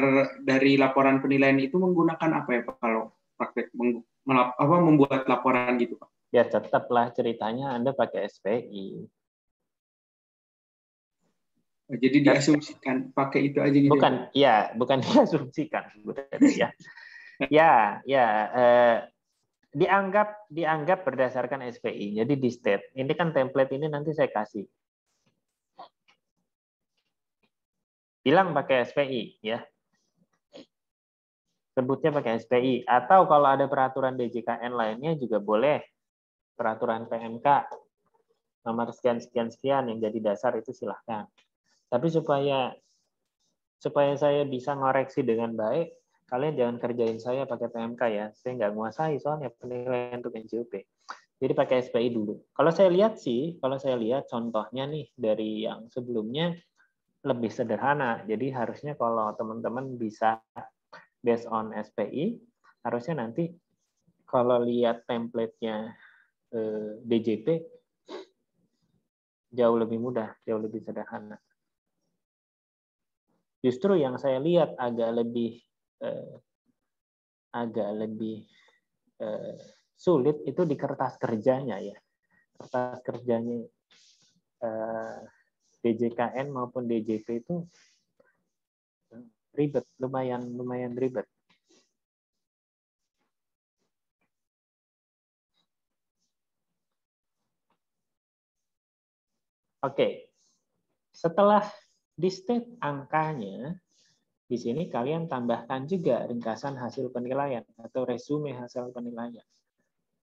dari laporan penilaian itu menggunakan apa ya, Pak? Kalau praktek membuat laporan gitu, Pak? Ya tetaplah ceritanya Anda pakai SPI. Jadi diasumsikan pakai itu aja gitu. Bukan, ya, bukan diasumsikan, ya. Dianggap berdasarkan SPI. Jadi di state. Ini kan template ini nanti saya kasih. Bilang pakai SPI, ya. Sebutnya pakai SPI. Atau kalau ada peraturan DJKN lainnya juga boleh. Peraturan PMK nomor sekian-sekian yang jadi dasar itu silahkan. Tapi supaya saya bisa ngoreksi dengan baik, kalian jangan kerjain saya pakai PMK ya. Saya nggak menguasai soalnya penilaian untuk NJOP. Jadi pakai SPI dulu. Kalau saya lihat contohnya nih dari yang sebelumnya lebih sederhana. Jadi harusnya kalau teman-teman bisa based on SPI, harusnya nanti kalau lihat template-nya DJP jauh lebih mudah, jauh lebih sederhana. Justru yang saya lihat agak lebih sulit itu di kertas kerjanya ya. Kertas kerjanya DJKN maupun DJP itu ribet, lumayan ribet. Oke. Setelah di state angkanya, di sini kalian tambahkan juga ringkasan hasil penilaian atau resume hasil penilaian.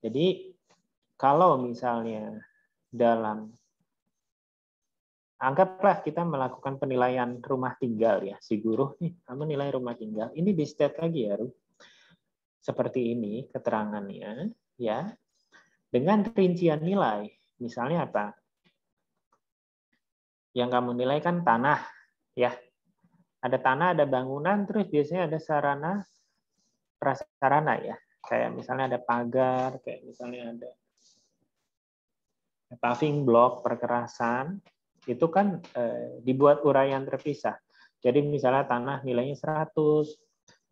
Jadi kalau misalnya anggaplah kita melakukan penilaian rumah tinggal ya, si guru nih, kamu nilai rumah tinggal, ini di state lagi ya, seperti ini keterangannya ya, dengan rincian nilai. Misalnya apa? Yang kamu nilai kan tanah, ya. Ada tanah, ada bangunan, terus biasanya ada sarana, prasarana ya. Kayak misalnya ada pagar, kayak misalnya ada paving block, perkerasan, itu kan dibuat uraian terpisah. Jadi misalnya tanah nilainya 100,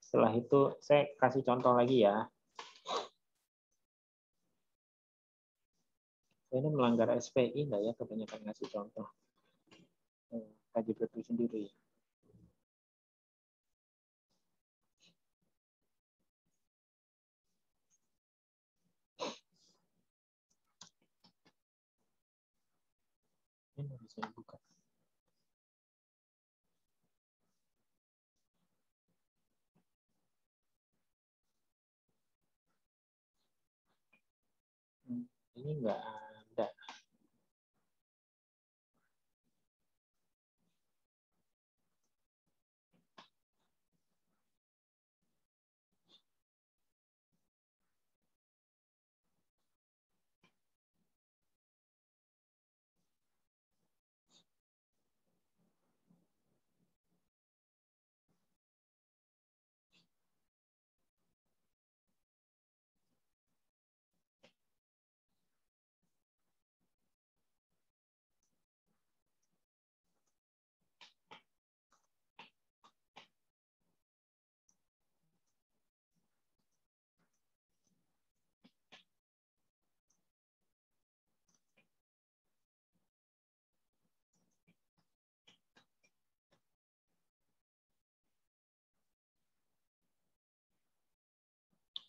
setelah itu saya kasih contoh lagi ya. Ini melanggar SPI nggak ya, kebanyakan ngasih contoh. KJP sendiri. Ini harus saya buka. Ini nggak ada.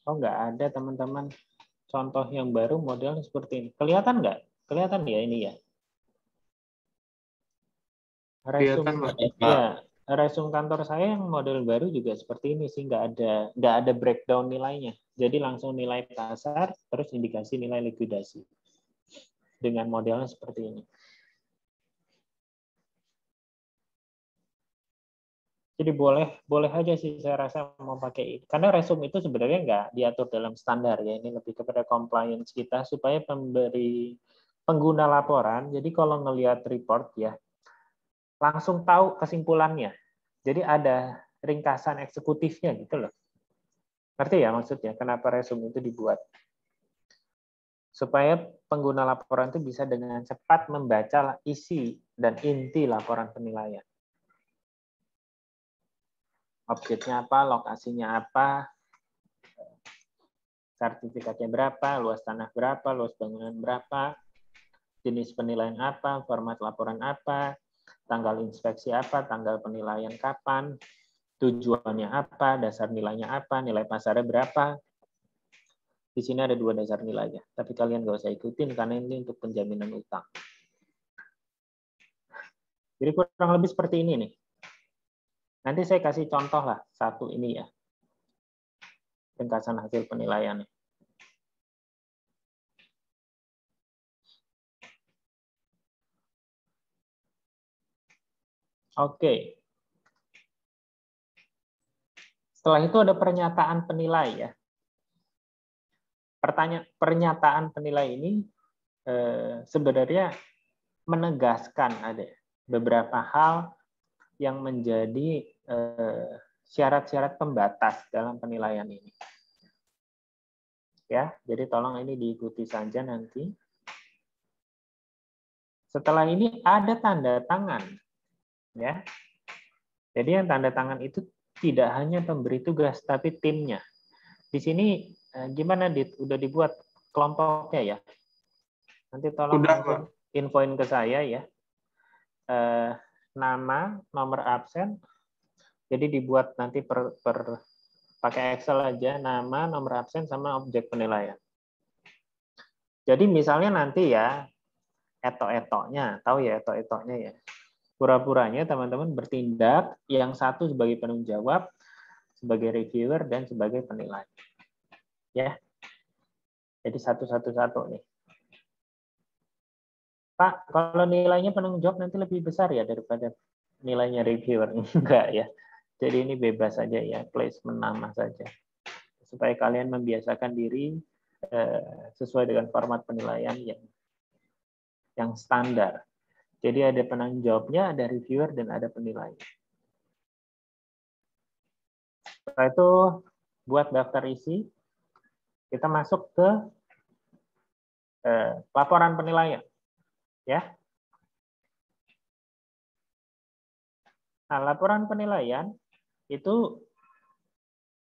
Oh, nggak ada teman-teman contoh yang baru modelnya seperti ini. Kelihatan nggak? Kelihatan ya ini ya? Resume kantor saya yang model baru juga seperti ini sih, nggak ada breakdown nilainya. Jadi langsung nilai pasar, terus indikasi nilai likuidasi. Dengan modelnya seperti ini. Jadi boleh aja sih saya rasa mau pakai ini. Karena resume itu sebenarnya nggak diatur dalam standar ya. Ini lebih kepada compliance kita supaya pengguna laporan. Jadi kalau ngelihat report ya langsung tahu kesimpulannya. Jadi ada ringkasan eksekutifnya gitu loh. Ngerti ya maksudnya kenapa resume itu dibuat? Supaya pengguna laporan itu bisa dengan cepat membaca isi dan inti laporan penilaian. Objeknya apa, lokasinya apa, sertifikatnya berapa, luas tanah berapa, luas bangunan berapa, jenis penilaian apa, format laporan apa, tanggal inspeksi apa, tanggal penilaian kapan, tujuannya apa, dasar nilainya apa, nilai pasarnya berapa. Di sini ada 2 dasar nilainya, tapi kalian nggak usah ikutin karena ini untuk penjaminan utang. Jadi kurang lebih seperti ini nih. Nanti saya kasih contoh lah, satu ini ya. Ringkasan hasil penilaiannya. Oke. Setelah itu ada pernyataan penilai ya. Pernyataan penilai ini sebenarnya menegaskan ada beberapa hal yang menjadi syarat-syarat pembatas dalam penilaian ini. Ya, jadi tolong ini diikuti saja nanti. Setelah ini ada tanda tangan, ya. Jadi yang tanda tangan itu tidak hanya pemberi tugas, tapi timnya. Di sini gimana, Dit? Udah dibuat kelompoknya ya? Nanti tolong langsung infoin ke saya ya. Nama, nomor absen. Jadi dibuat nanti pakai Excel aja, nama, nomor absen, sama objek penilaian. Jadi misalnya nanti ya, etok-etoknya, tahu ya etok-etoknya ya. Pura-puranya teman-teman bertindak yang satu sebagai penanggung jawab, sebagai reviewer, dan sebagai penilai. Ya. Jadi satu-satu nih. Pak, kalau nilainya penanggung jawab nanti lebih besar ya daripada nilainya reviewer. Enggak ya. Jadi ini bebas saja ya, placement nama saja. Supaya kalian membiasakan diri sesuai dengan format penilaian yang standar. Jadi ada penanggung jawabnya, ada reviewer, dan ada penilai. Setelah itu buat daftar isi, kita masuk ke laporan penilaian. Ya. Nah, laporan penilaian itu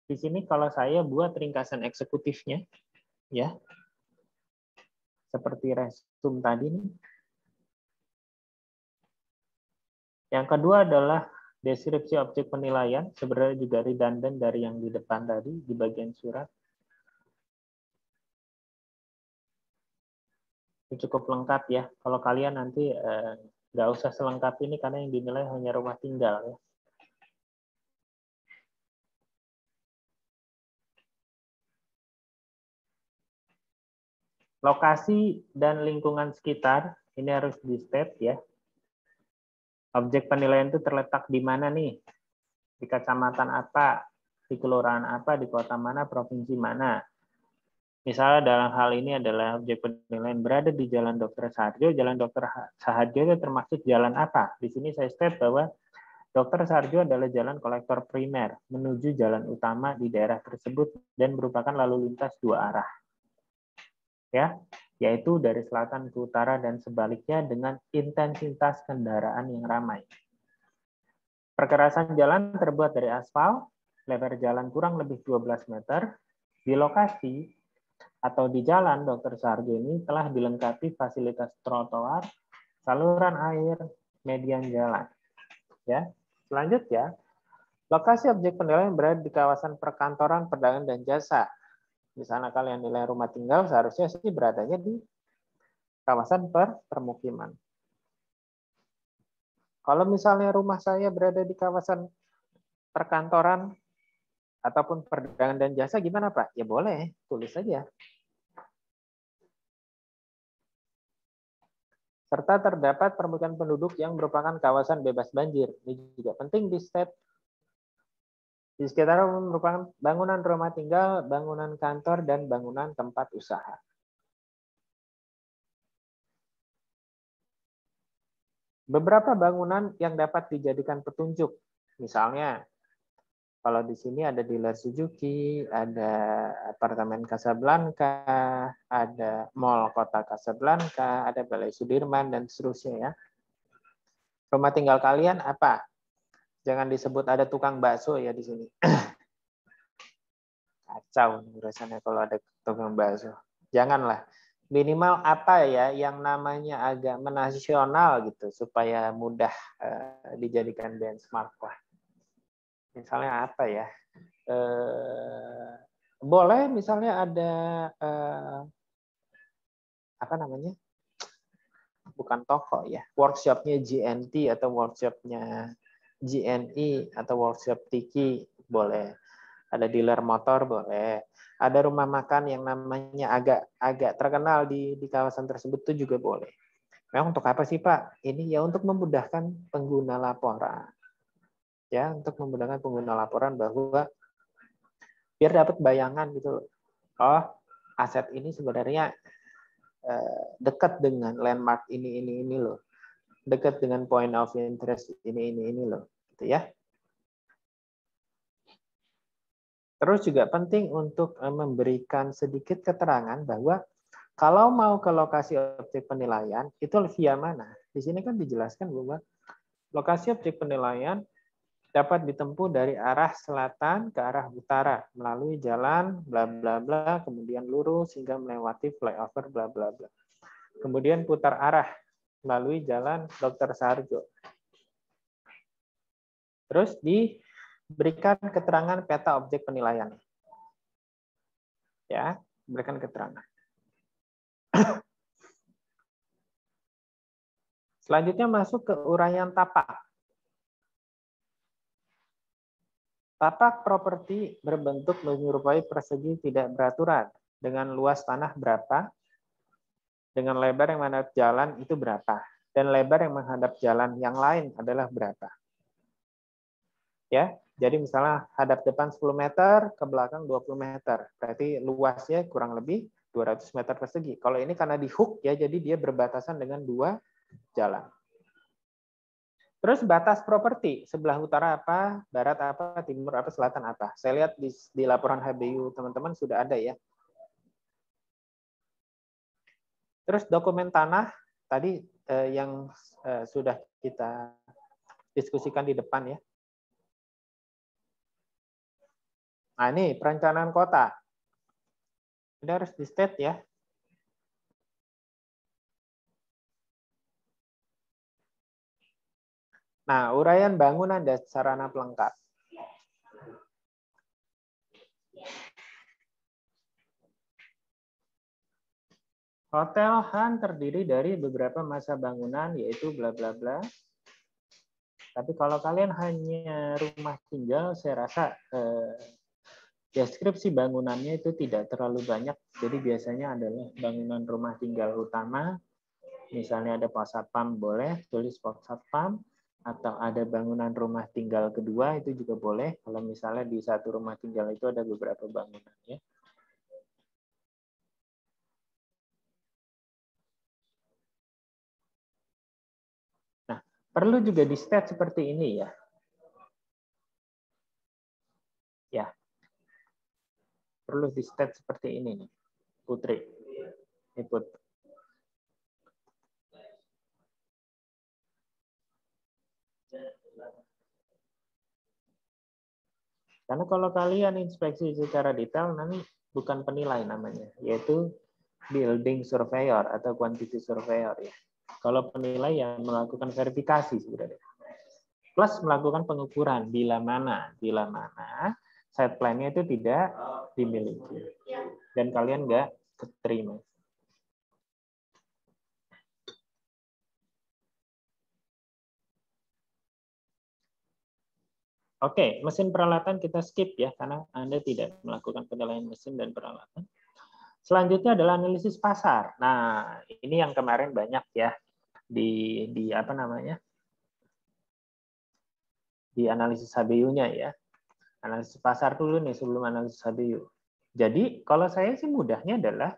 di sini kalau saya buat ringkasan eksekutifnya, ya, seperti resume tadi nih. Yang kedua adalah deskripsi objek penilaian, sebenarnya juga redundant dari yang di depan tadi di bagian surat. Itu cukup lengkap ya. Kalau kalian nanti nggak usah selengkap ini karena yang dinilai hanya rumah tinggal ya. Lokasi dan lingkungan sekitar ini harus di state ya. Objek penilaian itu terletak di mana nih? Di kecamatan apa? Di kelurahan apa? Di kota mana? Provinsi mana? Misalnya dalam hal ini adalah objek penilaian berada di Jalan Dr. Saharjo. Jalan Dr. Saharjo itu termasuk jalan apa? Di sini saya state bahwa Dr. Saharjo adalah jalan kolektor primer menuju jalan utama di daerah tersebut dan merupakan lalu lintas 2 arah. Ya, yaitu dari selatan ke utara dan sebaliknya dengan intensitas kendaraan yang ramai. Perkerasan jalan terbuat dari aspal, lebar jalan kurang lebih 12 meter. Di lokasi atau di jalan Dr. Saharjo ini telah dilengkapi fasilitas trotoar, saluran air, median jalan. Ya, selanjutnya, lokasi objek penilaian berada di kawasan perkantoran, perdagangan, dan jasa. Misalnya kalian nilai rumah tinggal, seharusnya sih beradanya di kawasan permukiman. Kalau misalnya rumah saya berada di kawasan perkantoran ataupun perdagangan dan jasa, gimana Pak? Ya boleh, tulis saja. Serta terdapat permukiman penduduk yang merupakan kawasan bebas banjir. Ini juga penting di state Di sekitar merupakan bangunan rumah tinggal, bangunan kantor, dan bangunan tempat usaha. Beberapa bangunan yang dapat dijadikan petunjuk, misalnya kalau di sini ada dealer Suzuki, ada apartemen Casablanca, ada mall kota Casablanca, ada Balai Sudirman, dan seterusnya ya. Rumah tinggal kalian apa? Jangan disebut ada tukang bakso ya di sini. Kacau urusannya kalau ada tukang bakso. Janganlah. Minimal apa ya yang namanya agak menasional gitu supaya mudah dijadikan benchmark lah. Misalnya apa ya? Boleh misalnya ada apa namanya? Bukan toko ya, workshopnya GNT atau workshopnya GNI atau workshop Tiki boleh. Ada dealer motor boleh. Ada rumah makan yang namanya agak terkenal di kawasan tersebut itu juga boleh. Memang untuk apa sih Pak? Ini ya untuk memudahkan pengguna laporan. Ya, untuk memudahkan pengguna laporan bahwa biar dapat bayangan gitu loh. Oh, aset ini sebenarnya dekat dengan landmark ini loh. Dekat dengan point of interest ini loh, gitu ya. Terus juga penting untuk memberikan sedikit keterangan bahwa kalau mau ke lokasi objek penilaian itu via mana? Di sini kan dijelaskan bahwa lokasi objek penilaian dapat ditempuh dari arah selatan ke arah utara melalui jalan bla bla bla, kemudian lurus hingga melewati flyover bla bla bla. Kemudian putar arah melalui jalan Dr. Sarjo. Terus diberikan keterangan peta objek penilaian. Ya, berikan keterangan. Selanjutnya masuk ke uraian tapak. Tapak properti berbentuk menyerupai persegi tidak beraturan. Dengan luas tanah berapa? Dengan lebar yang menghadap jalan itu berapa? Dan lebar yang menghadap jalan yang lain adalah berapa? Ya, jadi misalnya hadap depan 10 meter, ke belakang 20 meter. Berarti luasnya kurang lebih 200 meter persegi. Kalau ini karena di hook ya, jadi dia berbatasan dengan dua jalan. Terus batas properti, sebelah utara apa, barat apa, timur apa, selatan apa. Saya lihat di laporan HBU teman-teman sudah ada ya. Terus dokumen tanah, tadi yang sudah kita diskusikan di depan ya. Nah ini perencanaan kota. Ini harus di state ya. Nah, uraian bangunan dan sarana pelengkap. Hotel Han terdiri dari beberapa masa bangunan, yaitu bla bla bla. Tapi kalau kalian hanya rumah tinggal, saya rasa deskripsi bangunannya itu tidak terlalu banyak. Jadi biasanya adalah bangunan rumah tinggal utama. Misalnya ada pos satpam boleh, tulis pos satpam. Atau ada bangunan rumah tinggal kedua itu juga boleh kalau misalnya di satu rumah tinggal itu ada beberapa bangunan ya. Nah, perlu juga di state seperti ini ya. Ya. Perlu di state seperti ini nih. Putri. Ini Putri. Karena kalau kalian inspeksi secara detail, nanti bukan penilai namanya, yaitu building surveyor atau quantity surveyor. Ya. Kalau penilai yang melakukan verifikasi sebenarnya. Plus melakukan pengukuran bila mana site plan-nya itu tidak dimiliki. Dan kalian nggak keterima. Oke, mesin peralatan kita skip ya, karena Anda tidak melakukan penilaian mesin dan peralatan. Selanjutnya adalah analisis pasar. Nah, ini yang kemarin banyak ya di apa namanya? Di analisis HBU-nya ya. Analisis pasar dulu nih sebelum analisis HBU. Jadi kalau saya sih mudahnya adalah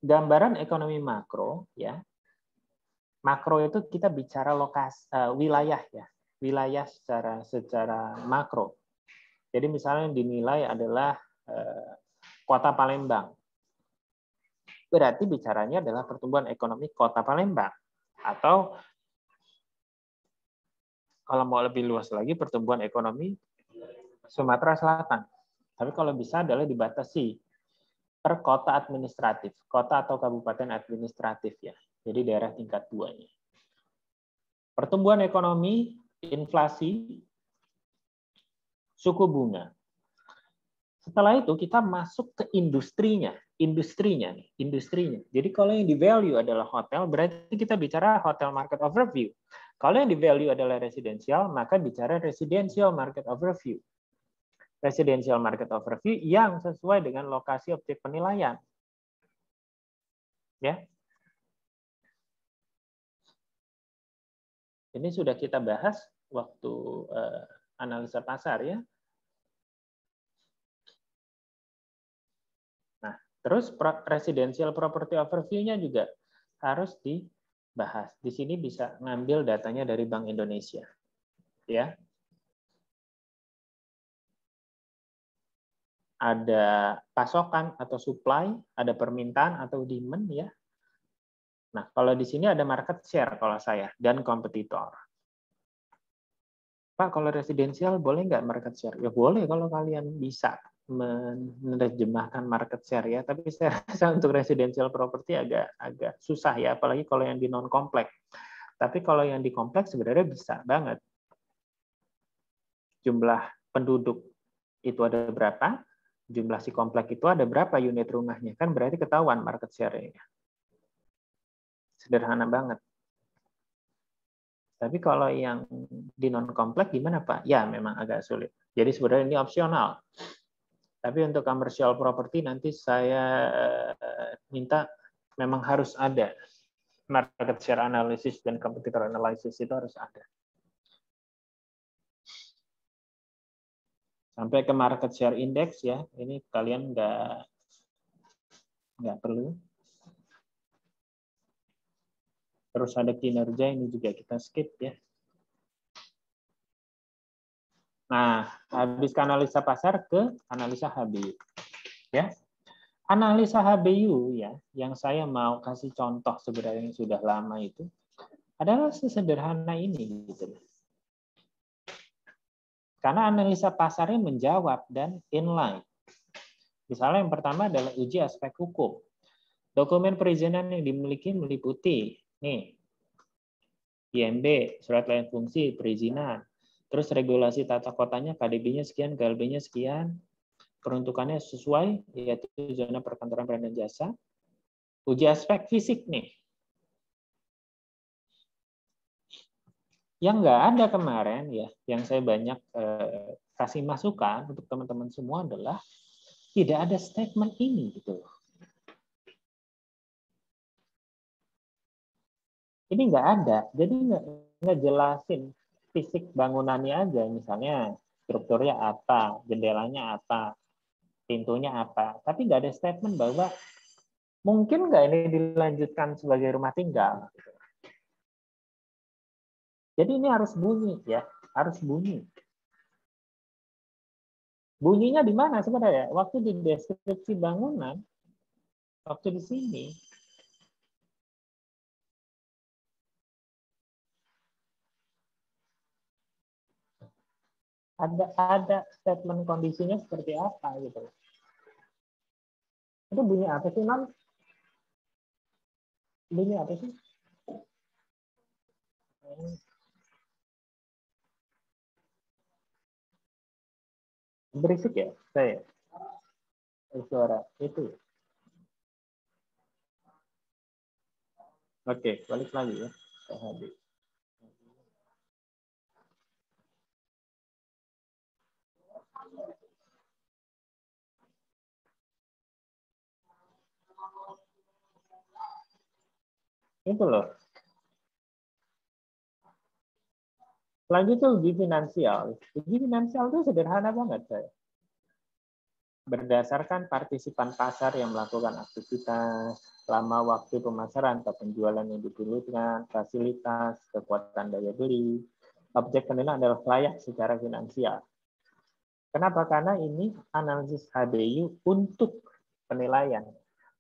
gambaran ekonomi makro ya. Makro itu kita bicara lokasi wilayah ya. Wilayah secara makro. Jadi misalnya yang dinilai adalah Kota Palembang. Berarti bicaranya adalah pertumbuhan ekonomi Kota Palembang. Atau kalau mau lebih luas lagi pertumbuhan ekonomi Sumatera Selatan. Tapi kalau bisa adalah dibatasi per kota administratif, kota atau kabupaten administratif ya. Jadi daerah tingkat 2-nya. Pertumbuhan ekonomi, inflasi, suku bunga. Setelah itu kita masuk ke industrinya. Jadi kalau yang di value adalah hotel, berarti kita bicara hotel market overview. Kalau yang di value adalah residensial, maka bicara residential market overview. Residential market overview yang sesuai dengan lokasi objek penilaian. Ya. Ini sudah kita bahas waktu analisa pasar ya. Nah, terus residential property overview-nya juga harus dibahas. Di sini bisa ngambil datanya dari Bank Indonesia. Ya. Ada pasokan atau supply, ada permintaan atau demand ya. Nah, kalau di sini ada market share kalau saya dan kompetitor. Pak, kalau residensial boleh nggak market share? Ya boleh kalau kalian bisa menerjemahkan market share ya. Tapi saya rasa untuk residential property agak susah ya, apalagi kalau yang di non kompleks. Tapi kalau yang di kompleks sebenarnya bisa banget. Jumlah penduduk itu ada berapa? Jumlah si kompleks itu ada berapa unit rumahnya? Kan berarti ketahuan market share-nya. Sederhana banget. Tapi kalau yang di non-kompleks gimana Pak? Ya memang agak sulit. Jadi sebenarnya ini opsional. Tapi untuk commercial property nanti saya minta memang harus ada. Market share analysis dan competitor analysis itu harus ada. Sampai ke market share index ya, ini kalian nggak perlu. Terus ada kinerja, ini juga kita skip ya. Nah, habis ke analisa pasar ke analisa HBU. Ya. Analisa HBU ya, yang saya mau kasih contoh sebenarnya yang sudah lama itu adalah sesederhana ini gitu. Karena analisa pasarnya menjawab dan inline. Misalnya yang pertama adalah uji aspek hukum. Dokumen perizinan yang dimiliki meliputi nih, IMB, surat lain fungsi, perizinan. Terus regulasi tata kotanya, KDB-nya sekian, KLB-nya sekian. Peruntukannya sesuai, yaitu zona perkantoran barang dan jasa. Uji aspek fisik nih. Yang nggak ada kemarin ya, yang saya banyak kasih masukan untuk teman-teman semua adalah tidak ada statement ini gitu. Ini nggak ada, jadi nggak jelasin fisik bangunannya aja, misalnya strukturnya apa, jendelanya apa, pintunya apa, tapi nggak ada statement bahwa mungkin nggak ini dilanjutkan sebagai rumah tinggal. Jadi ini harus bunyi ya, harus bunyi. Bunyinya di mana sebenarnya? Waktu di deskripsi bangunan, waktu di sini. Ada statement kondisinya seperti apa gitu. Itu bunyi apa sih, Mam? Bunyi apa sih? Berisik ya saya. Suara itu. Oke, balik lagi ya. Itu loh. Selanjutnya uji finansial. Uji finansial itu sederhana banget saya. berdasarkan partisipan pasar yang melakukan aktivitas, lama waktu pemasaran atau penjualan yang dipilihkan, fasilitas, kekuatan daya beli, objek penilaian adalah layak secara finansial. Kenapa? Karena ini analisis HBU untuk penilaian,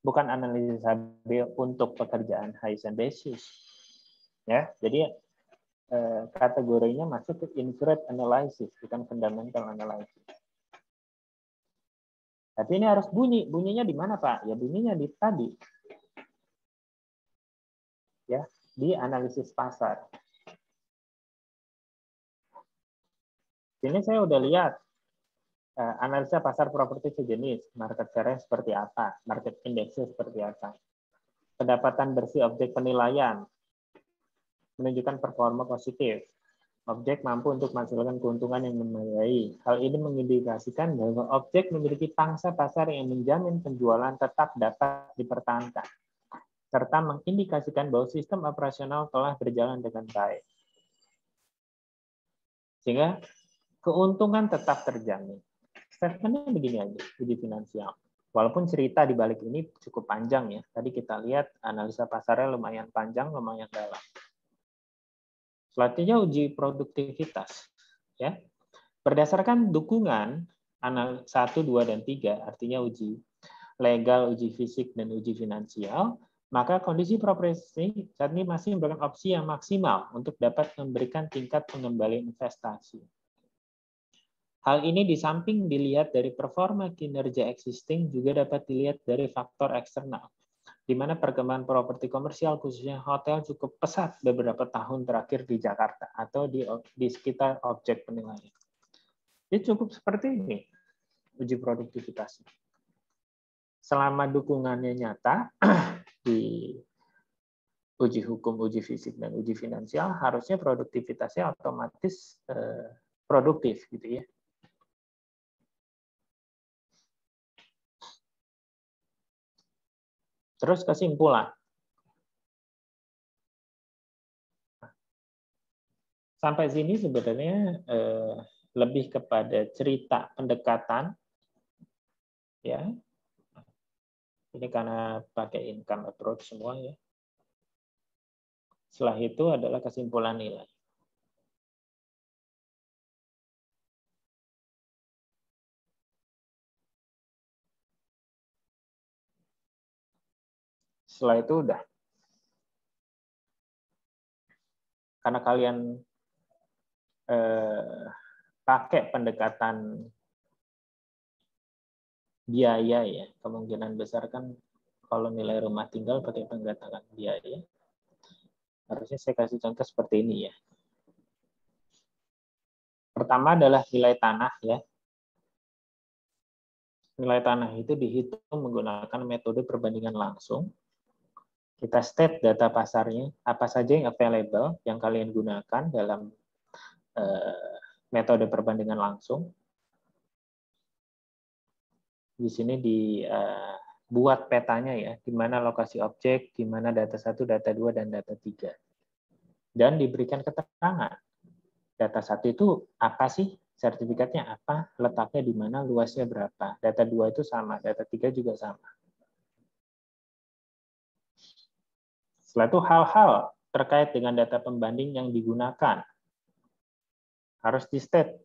bukan analisis HBU untuk pekerjaan Highs and Basis. Ya, jadi kategorinya masuk ke inferred analysis, bukan fundamental analysis. Tapi ini harus bunyi. Bunyinya di mana, Pak? Ya bunyinya di tadi. Ya, di analisis pasar. Sini saya udah lihat analisa pasar properti sejenis, market share seperti apa, market index seperti apa. Pendapatan bersih objek penilaian menunjukkan performa positif. Objek mampu untuk menghasilkan keuntungan yang memadai. Hal ini mengindikasikan bahwa objek memiliki pangsa pasar yang menjamin penjualan tetap dapat dipertahankan, serta mengindikasikan bahwa sistem operasional telah berjalan dengan baik. Sehingga keuntungan tetap terjamin. Statementnya begini aja, uji finansial. Walaupun cerita di balik ini cukup panjang ya. Tadi kita lihat analisa pasarnya lumayan panjang, lumayan dalam. Selanjutnya uji produktivitas. Ya. Berdasarkan dukungan 1, 2, dan 3, artinya uji legal, uji fisik, dan uji finansial, maka kondisi properti saat ini masih memberikan opsi yang maksimal untuk dapat memberikan tingkat pengembalian investasi. Hal ini di samping dilihat dari performa kinerja existing, juga dapat dilihat dari faktor eksternal, di mana perkembangan properti komersial, khususnya hotel, cukup pesat beberapa tahun terakhir di Jakarta atau di sekitar objek penilaian. Jadi cukup seperti ini uji produktivitas. Selama dukungannya nyata di uji hukum, uji fisik, dan uji finansial, harusnya produktivitasnya otomatis produktif, gitu ya. Terus kesimpulan. Sampai sini sebenarnya lebih kepada cerita pendekatan, ya. Ini karena pakai income approach semua ya. Setelah itu adalah kesimpulan nilai. Setelah itu udah. Karena kalian pakai pendekatan biaya ya, kemungkinan besar kan kalau nilai rumah tinggal pakai pendekatan biaya. Harusnya saya kasih contoh seperti ini ya. Pertama adalah nilai tanah ya. Nilai tanah itu dihitung menggunakan metode perbandingan langsung. Kita state data pasarnya, apa saja yang available yang kalian gunakan dalam metode perbandingan langsung. Di sini dibuat petanya ya, di mana lokasi objek, di mana data 1, data 2, dan data 3. Dan diberikan keterangan. Data 1 itu apa sih? Sertifikatnya apa? Letaknya di mana? Luasnya berapa? Data 2 itu sama, data 3 juga sama. Setelah itu hal-hal terkait dengan data pembanding yang digunakan harus di-state.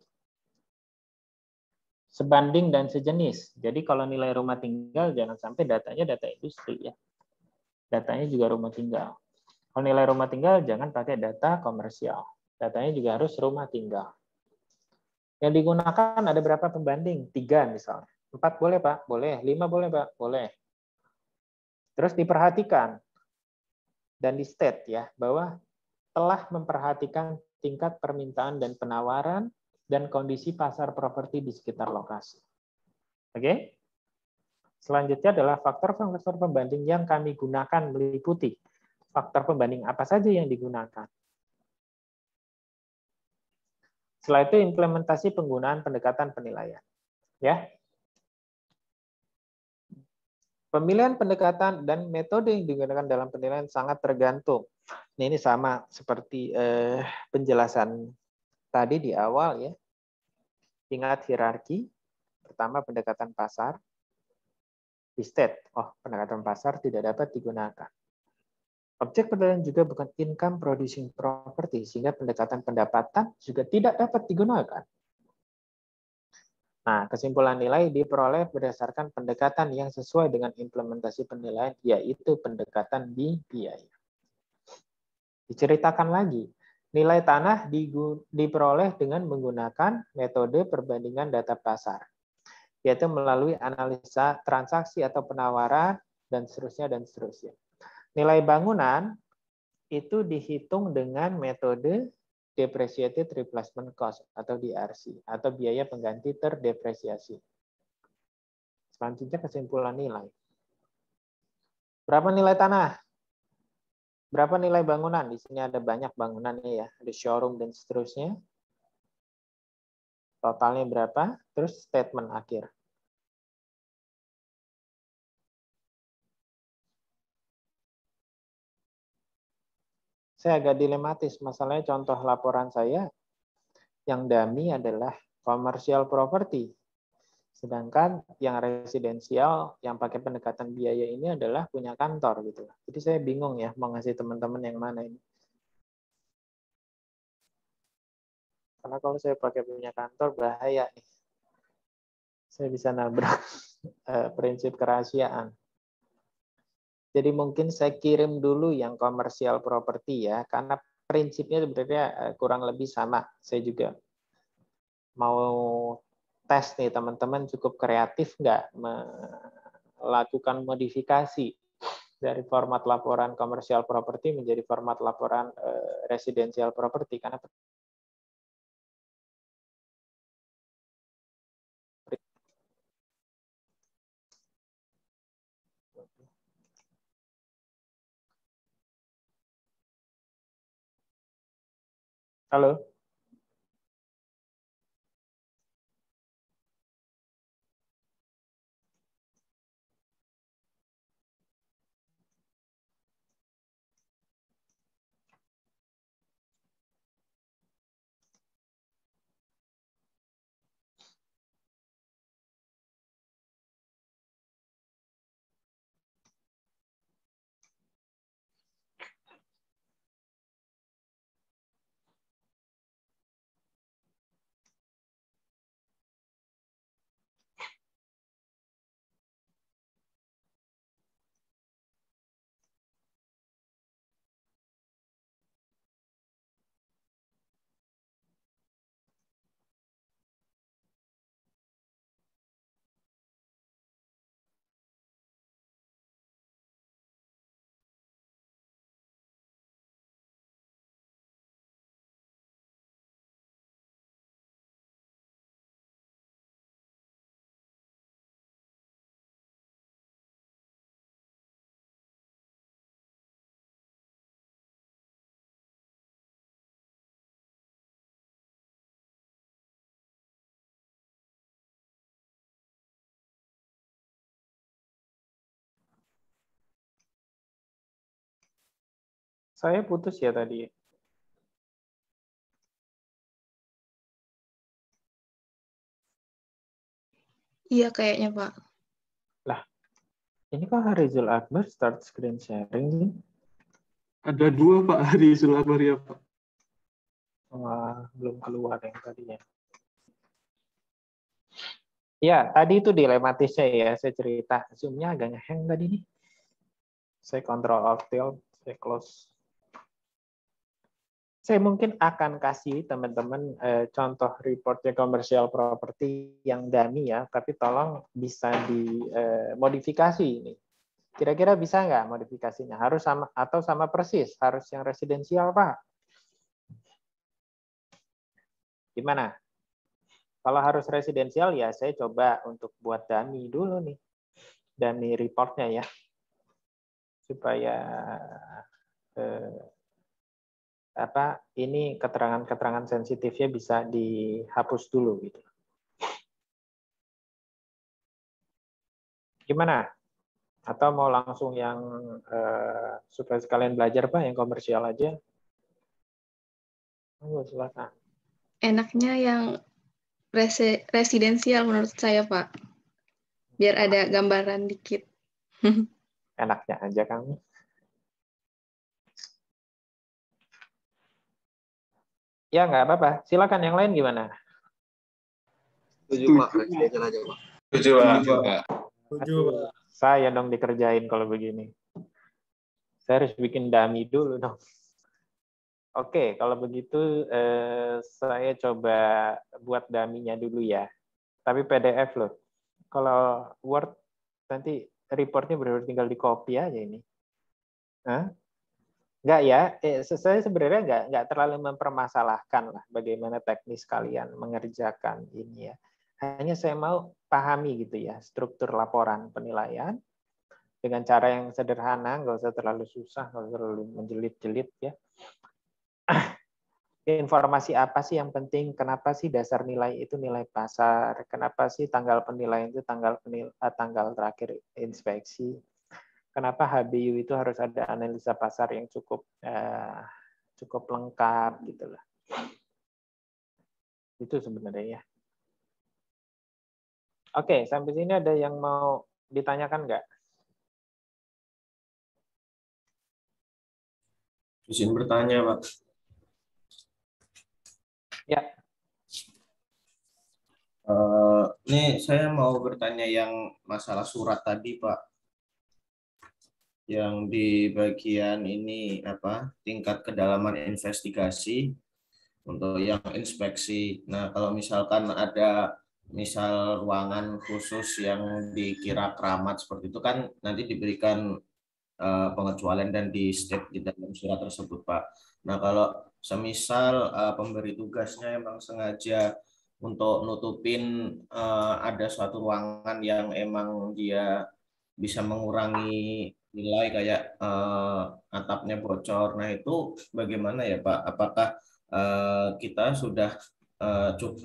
Sebanding dan sejenis. Jadi kalau nilai rumah tinggal, jangan sampai datanya data industri ya. Datanya juga rumah tinggal. Kalau nilai rumah tinggal, jangan pakai data komersial. Datanya juga harus rumah tinggal. Yang digunakan ada berapa pembanding? 3 misalnya. 4 boleh Pak? Boleh. 5 boleh Pak? Boleh. Terus diperhatikan dan di-state ya, bahwa telah memperhatikan tingkat permintaan dan penawaran dan kondisi pasar properti di sekitar lokasi. Oke? Selanjutnya adalah faktor-faktor pembanding yang kami gunakan meliputi faktor pembanding apa saja yang digunakan. Setelah itu implementasi penggunaan pendekatan penilaian. Ya. Pemilihan pendekatan dan metode yang digunakan dalam penilaian sangat tergantung. Ini sama seperti penjelasan tadi di awal ya. Ingat hierarki, Pertama, pendekatan pasar. Di state, pendekatan pasar tidak dapat digunakan. Objek penilaian juga bukan income producing property, sehingga pendekatan pendapatan juga tidak dapat digunakan. Nah, kesimpulan nilai diperoleh berdasarkan pendekatan yang sesuai dengan implementasi penilaian, yaitu pendekatan di biaya. Diceritakan lagi, nilai tanah diperoleh dengan menggunakan metode perbandingan data pasar, yaitu melalui analisa transaksi atau penawaran, dan seterusnya, dan seterusnya. Nilai bangunan itu dihitung dengan metode depreciated replacement cost atau DRC, atau biaya pengganti terdepresiasi. Selanjutnya kesimpulan nilai. Berapa nilai tanah? Berapa nilai bangunan? Di sini ada banyak bangunannya ya, ada showroom dan seterusnya. Totalnya berapa? Terus statement akhir. Saya agak dilematis, masalahnya contoh laporan saya yang dummy adalah commercial property. Sedangkan yang residensial, yang pakai pendekatan biaya ini adalah punya kantor gitu. Jadi saya bingung ya mau ngasih teman-teman yang mana ini. Karena kalau saya pakai punya kantor bahaya nih. Saya bisa nabrak prinsip kerahasiaan. Jadi mungkin saya kirim dulu yang commercial property ya, karena prinsipnya sebenarnya kurang lebih sama. Saya juga mau tes nih teman-teman cukup kreatif nggak melakukan modifikasi dari format laporan commercial property menjadi format laporan residential property, karena halo. Saya putus ya tadi. Iya kayaknya Pak. Lah, ini kok Harizul Akbar start screen sharing nih? Ada dua Pak Harizul Akbar ya Pak. Wah, belum keluar yang tadinya. Ya, tadi itu dilematisnya ya, saya cerita. Zoom-nya agak nge-hang tadi nih. Saya Ctrl Alt saya close. Saya mungkin akan kasih teman-teman contoh reportnya commercial property yang dummy ya, tapi tolong bisa dimodifikasi ini. Kira-kira bisa nggak modifikasinya? Harus sama atau sama persis? Harus yang residensial, Pak? Gimana? Kalau harus residensial ya saya coba untuk buat dummy dulu nih. Dummy reportnya ya. Supaya ini keterangan-keterangan sensitifnya bisa dihapus dulu gitu. Gimana? Atau mau langsung yang supaya sekalian belajar Pak, yang komersial aja? Silakan. Enaknya yang residensial menurut saya, Pak. Biar ada gambaran dikit. Enaknya aja kamu. Ya, nggak apa-apa. Silakan yang lain gimana? Setuju, Pak. Residensial aja, Pak. Setuju, Pak. Aduh, saya dong dikerjain kalau begini. Saya harus bikin dummy dulu dong. Oke, kalau begitu saya coba buat dummy-nya dulu ya. Tapi PDF loh. Kalau Word nanti reportnya benar-benar tinggal di copy aja ini. Hah? Enggak ya, saya sebenarnya enggak terlalu mempermasalahkan lah bagaimana teknis kalian mengerjakan ini ya. Hanya saya mau pahami gitu ya struktur laporan penilaian dengan cara yang sederhana, nggak usah terlalu susah, nggak usah terlalu menjelit-jelit ya. Informasi apa sih yang penting? Kenapa sih dasar nilai itu nilai pasar? Kenapa sih tanggal penilaian itu tanggal terakhir inspeksi? Kenapa HBU itu harus ada analisa pasar yang cukup lengkap gitu lah. Itu sebenarnya ya. Oke, sampai sini ada yang mau ditanyakan nggak? Izin bertanya, Pak. Ya. Ini saya mau bertanya yang masalah surat tadi, Pak. Yang di bagian ini tingkat kedalaman investigasi untuk yang inspeksi. Nah, kalau misalkan ada ruangan khusus yang dikira keramat seperti itu kan nanti diberikan pengecualian dan di state di dalam surat tersebut, Pak. Nah, kalau semisal pemberi tugasnya emang sengaja untuk nutupin ada suatu ruangan yang emang dia bisa mengurangi nilai kayak atapnya bocor. Nah, itu bagaimana ya, Pak? Apakah kita sudah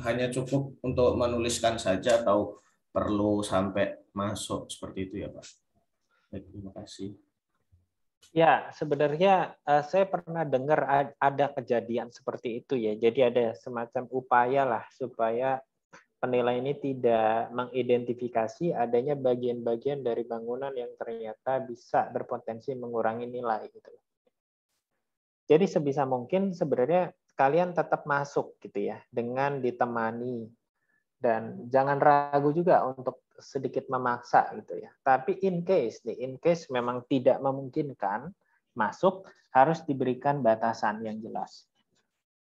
hanya cukup untuk menuliskan saja atau perlu sampai masuk seperti itu ya, Pak? Terima kasih. Ya, sebenarnya saya pernah dengar ada kejadian seperti itu ya. Jadi ada semacam upaya lah supaya penilai ini tidak mengidentifikasi adanya bagian-bagian dari bangunan yang ternyata bisa berpotensi mengurangi nilai gitu. Jadi sebisa mungkin sebenarnya kalian tetap masuk gitu ya dengan ditemani dan jangan ragu juga untuk sedikit memaksa gitu ya. Tapi in case memang tidak memungkinkan masuk, harus diberikan batasan yang jelas.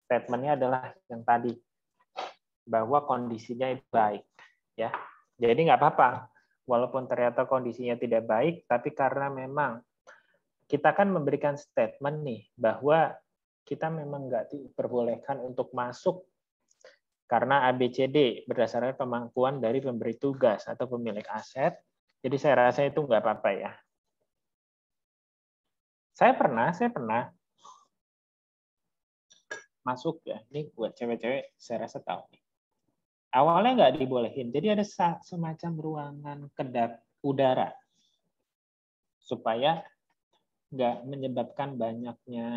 Statementnya adalah yang tadi bahwa kondisinya itu baik ya. Jadi nggak apa-apa walaupun ternyata kondisinya tidak baik, tapi karena memang kita kan memberikan statement nih bahwa kita memang nggak diperbolehkan untuk masuk karena ABCD berdasarkan pemangkuan dari pemberi tugas atau pemilik aset. Jadi saya rasa itu nggak apa-apa ya. Saya pernah masuk ya. Ini buat cewek-cewek saya rasa tahu. Awalnya nggak dibolehin. Jadi ada semacam ruangan kedap udara supaya nggak menyebabkan banyaknya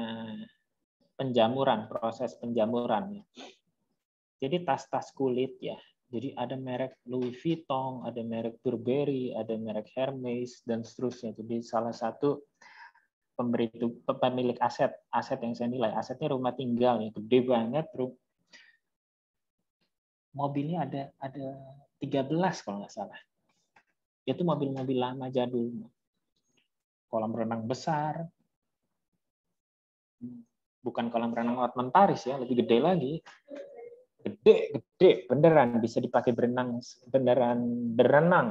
proses penjamuran. Jadi tas-tas kulit ya. Jadi ada merek Louis Vuitton, ada merek Burberry, ada merek Hermes dan seterusnya. Jadi salah satu pemilik aset yang saya nilai, asetnya rumah tinggal ya, gede banget. Mobilnya ada 13 kalau nggak salah. Itu mobil-mobil lama jadul. Kolam renang besar. Bukan kolam renang Hotman Paris ya, lebih gede lagi. Gede beneran bisa dipakai berenang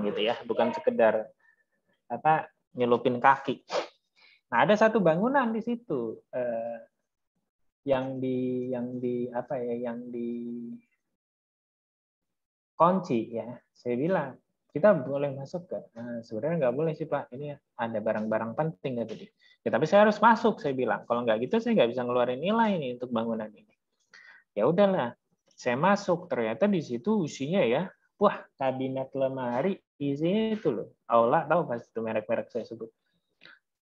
gitu ya, bukan sekedar nyelupin kaki. Nah, ada satu bangunan di situ yang di kunci ya. Saya bilang, kita boleh masuk nggak? Nah, sebenarnya nggak boleh sih Pak, ini ada barang-barang penting gitu. Ya, tapi saya harus masuk, saya bilang. Kalau nggak gitu saya nggak bisa ngeluarin nilai nih untuk bangunan ini. Ya udahlah, saya masuk. Ternyata di situ isinya ya, wah kabinet lemari isinya itu loh. Aula tahu pas itu merek-merek saya sebut.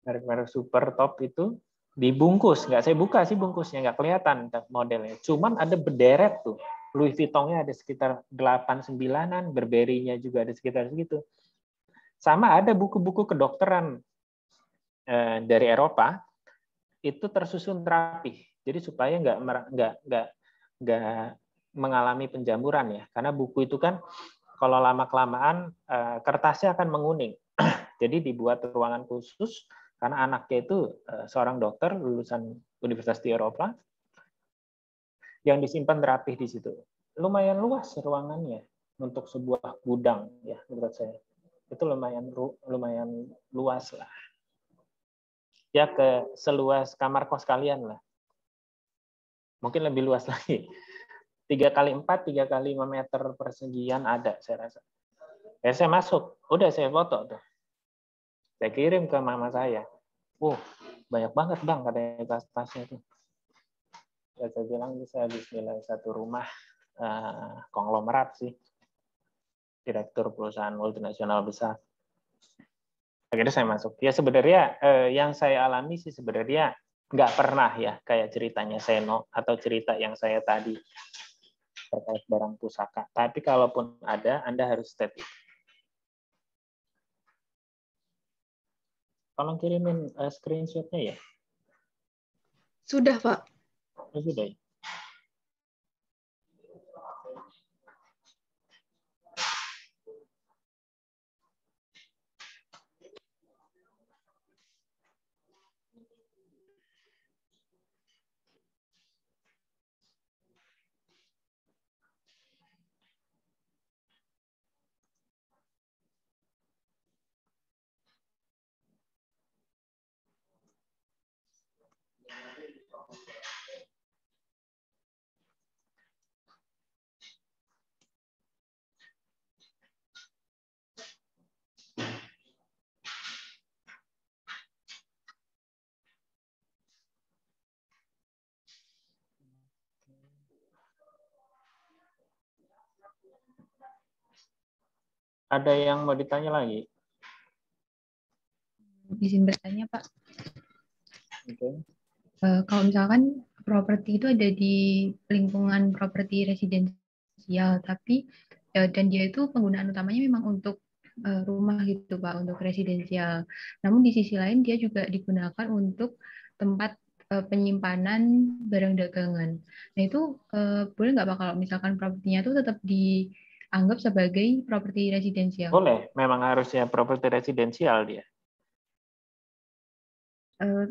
Merek-merek super top itu dibungkus. Nggak saya buka sih bungkusnya, nggak kelihatan modelnya. Cuman ada berderet tuh. Louis Vuitton-nya ada sekitar 8-9-an, Burberry-nya juga ada sekitar segitu. Sama ada buku-buku kedokteran dari Eropa itu tersusun rapih. Jadi supaya nggak mengalami penjamburan ya. Karena buku itu kan kalau lama-kelamaan kertasnya akan menguning. Jadi dibuat ruangan khusus karena anaknya itu seorang dokter lulusan universitas di Eropa yang disimpan rapih di situ. Lumayan luas ruangannya untuk sebuah gudang ya menurut saya. Itu lumayan luas lah. Ya seluas kamar kos kalian lah. Mungkin lebih luas lagi. 3x4, 3x5 meter persegian ada saya rasa. Ya saya masuk, udah saya foto tuh. Saya kirim ke mama saya. Banyak banget bang katanya tas-tasnya tuh. Ya, saya bilang bisa bismillah satu rumah konglomerat sih. Direktur perusahaan multinasional besar. Akhirnya saya masuk. Ya sebenarnya yang saya alami sih sebenarnya nggak pernah ya kayak ceritanya Seno atau cerita yang saya tadi terkait barang pusaka. Tapi kalaupun ada, Anda harus step it. Tolong kirimin screenshot-nya ya. Sudah, Pak. Sudah ya. Ada yang mau ditanya lagi? Izin bertanya, Pak. Okay. Kalau misalkan properti itu ada di lingkungan properti residensial, tapi dan dia itu penggunaan utamanya memang untuk rumah gitu, Pak, untuk residensial. Namun di sisi lain dia juga digunakan untuk tempat penyimpanan barang dagangan. Nah itu boleh nggak Pak kalau misalkan propertinya itu tetap dianggap sebagai properti residensial? Boleh, memang harusnya properti residensial dia.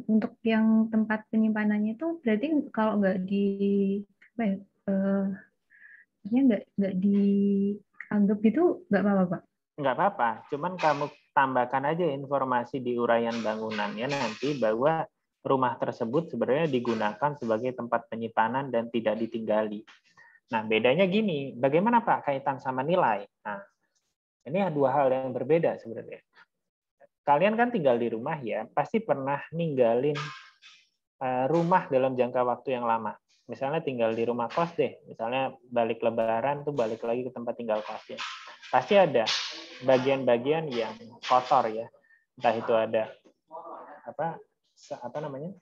Untuk yang tempat penyimpanannya itu berarti kalau nggak nggak dianggap gitu nggak apa-apa Pak? Nggak apa-apa, cuman kamu tambahkan aja informasi di uraian bangunannya nanti bahwa rumah tersebut sebenarnya digunakan sebagai tempat penyimpanan dan tidak ditinggali. Nah bedanya gini, bagaimana Pak kaitan sama nilai? Nah ini dua hal yang berbeda sebenarnya. Kalian kan tinggal di rumah ya, pasti pernah ninggalin rumah dalam jangka waktu yang lama. Misalnya tinggal di rumah kos deh, misalnya balik lebaran tuh balik lagi ke tempat tinggal kosnya. Pasti ada bagian-bagian yang kotor ya. Entah itu ada apa namanya?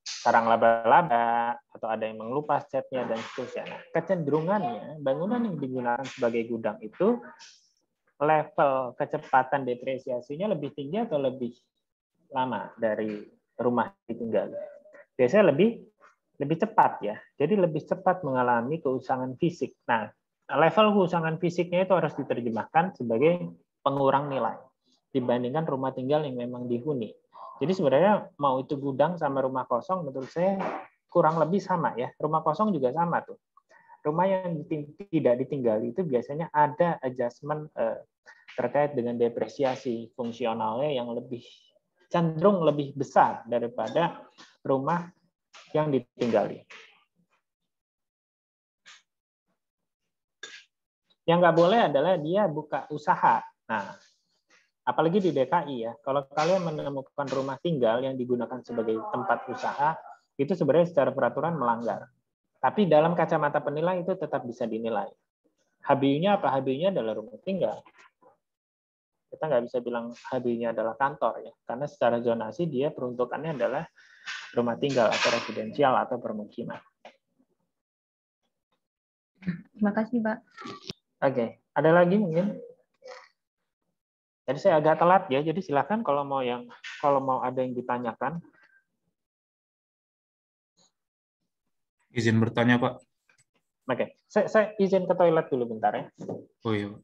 Sarang laba-laba atau ada yang mengelupas catnya dan seterusnya. Nah, kecenderungannya bangunan yang digunakan sebagai gudang itu level kecepatan depresiasinya lebih tinggi atau lebih lama dari rumah ditinggali? Biasanya lebih cepat ya. Jadi lebih cepat mengalami keusangan fisik. Nah, level keusangan fisiknya itu harus diterjemahkan sebagai pengurang nilai dibandingkan rumah tinggal yang memang dihuni. Jadi sebenarnya mau itu gudang sama rumah kosong menurut saya kurang lebih sama ya. Rumah kosong juga sama tuh. Rumah yang tidak ditinggali itu biasanya ada adjustment terkait dengan depresiasi fungsionalnya yang cenderung lebih besar daripada rumah yang ditinggali. Yang nggak boleh adalah dia buka usaha. Nah, apalagi di DKI ya, kalau kalian menemukan rumah tinggal yang digunakan sebagai tempat usaha, itu sebenarnya secara peraturan melanggar. Tapi dalam kacamata penilai itu tetap bisa dinilai. HBU-nya apa? HBU-nya adalah rumah tinggal. Kita nggak bisa bilang HBU-nya adalah kantor ya, karena secara zonasi dia peruntukannya adalah rumah tinggal atau residensial atau permukiman. Terima kasih, Pak. Oke, ada lagi mungkin? Jadi saya agak telat ya, jadi silakan kalau mau ada yang ditanyakan. Izin bertanya, Pak. Oke, saya izin ke toilet dulu bentar ya. Oh iya, Pak.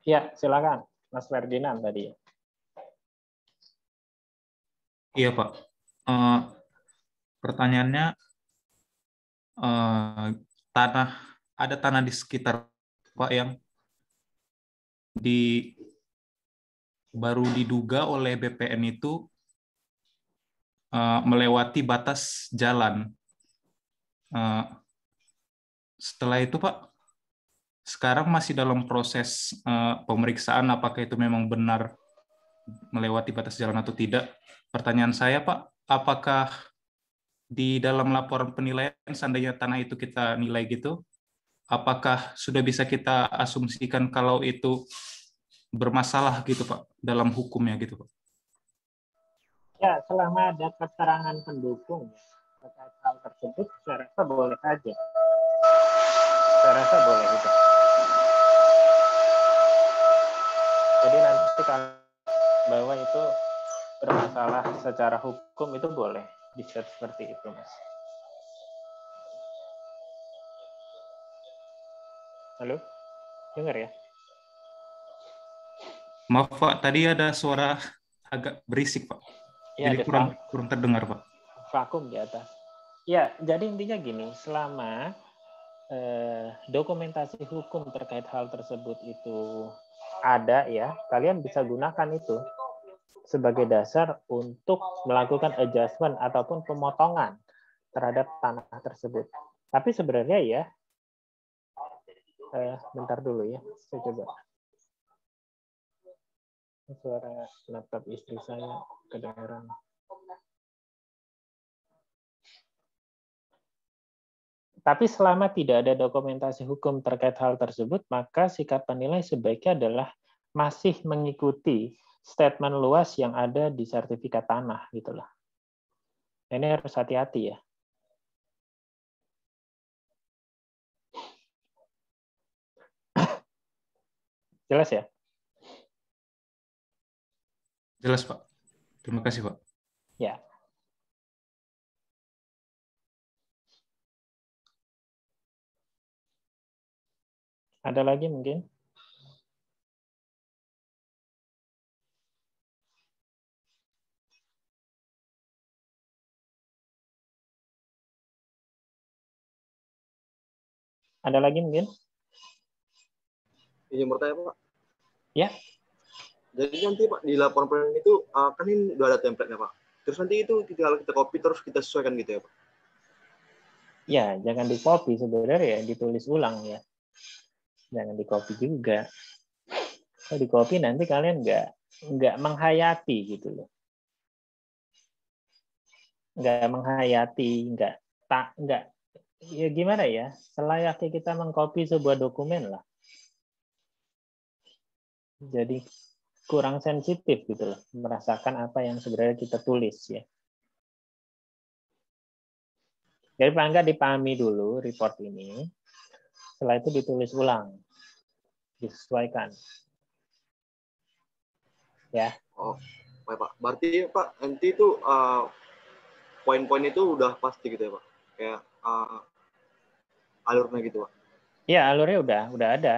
Ya, silakan, Mas Ferdinand tadi. Iya, Pak. Pertanyaannya, ada tanah di sekitar Pak yang baru diduga oleh BPN itu melewati batas jalan. Setelah itu, Pak, sekarang masih dalam proses pemeriksaan apakah itu memang benar melewati batas jalan atau tidak. Pertanyaan saya, Pak, apakah di dalam laporan penilaian, seandainya tanah itu kita nilai gitu, apakah sudah bisa kita asumsikan kalau itu bermasalah gitu, Pak, dalam hukumnya gitu, Pak? Ya, selama ada keterangan pendukung terkait hal tersebut, saya rasa boleh saja. Saya rasa boleh itu. Jadi nanti kalau bahwa itu bermasalah secara hukum itu boleh di-set seperti itu, Mas. Halo? Dengar ya? Maaf, Pak, tadi ada suara agak berisik, Pak. Ya, Jadi ada kurang terdengar, Pak. vakum di atas. Ya, jadi intinya gini, selama dokumentasi hukum terkait hal tersebut itu ada ya, kalian bisa gunakan itu sebagai dasar untuk melakukan adjustment ataupun pemotongan terhadap tanah tersebut. Tapi sebenarnya ya, bentar dulu ya, saya coba. Suara laptop istri saya kedengaran. Tapi selama tidak ada dokumentasi hukum terkait hal tersebut, maka sikap penilai sebaiknya adalah masih mengikuti statement luas yang ada di sertifikat tanah, gitulah. Ini harus hati-hati ya. Jelas ya? Jelas, Pak. Terima kasih, Pak. Ya. Ada lagi mungkin? Ada lagi mungkin? Izin bertanya, Pak. Ya. Jadi nanti Pak di laporan penilaian itu kan ini udah ada template-nya, Pak. Terus nanti itu tinggal kita copy terus kita sesuaikan gitu ya, Pak. Ya, jangan di-copy sebenarnya ya, ditulis ulang ya. Jangan di-copy juga. Kalau di-copy nanti kalian nggak menghayati gitu loh. Nggak menghayati, nggak ya gimana ya? Selayaknya kita mengcopy sebuah dokumen lah. Jadi kurang sensitif gitu loh, merasakan apa yang sebenarnya kita tulis ya. Jadi paling nggak dipahami dulu report ini, setelah itu ditulis ulang, disesuaikan. Ya. Oh, baik Pak. Berarti Pak nanti itu poin-poin itu udah pasti gitu ya Pak? Kayak alurnya gitu Pak? Ya, alurnya udah ada.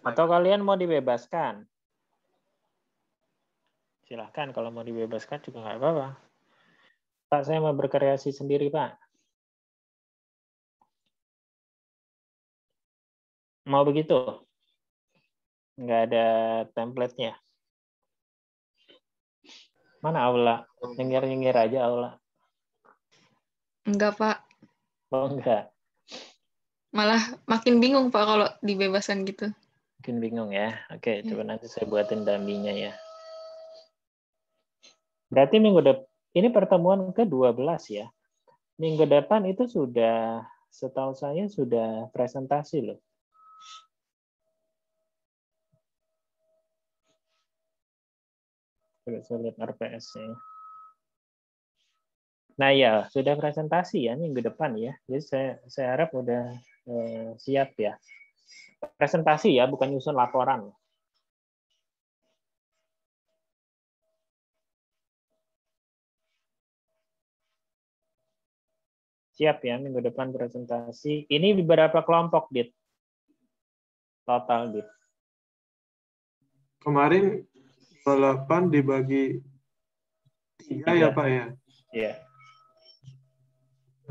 Atau kalian mau dibebaskan? Silahkan kalau mau dibebaskan juga nggak apa-apa. Pak, saya mau berkreasi sendiri, Pak. Mau begitu? Nggak ada template-nya. Mana Aula? Nyengir-nyengir aja Aula. Enggak, Pak. Oh, enggak. Malah makin bingung, Pak, kalau dibebaskan gitu. Mungkin bingung ya. Oke, coba nanti saya buatin dummy-nya ya. Berarti minggu depan, ini pertemuan ke-12 ya. Minggu depan itu sudah, setahu saya sudah presentasi loh. Coba saya lihat RPS-nya. Nah ya, sudah presentasi ya minggu depan ya. Jadi saya harap udah siap ya. Presentasi ya, bukan nyusun laporan. Siap ya, minggu depan presentasi. Ini beberapa kelompok, Dit? Total, Dit? Kemarin 28 dibagi 3 ya, Pak ya? Iya.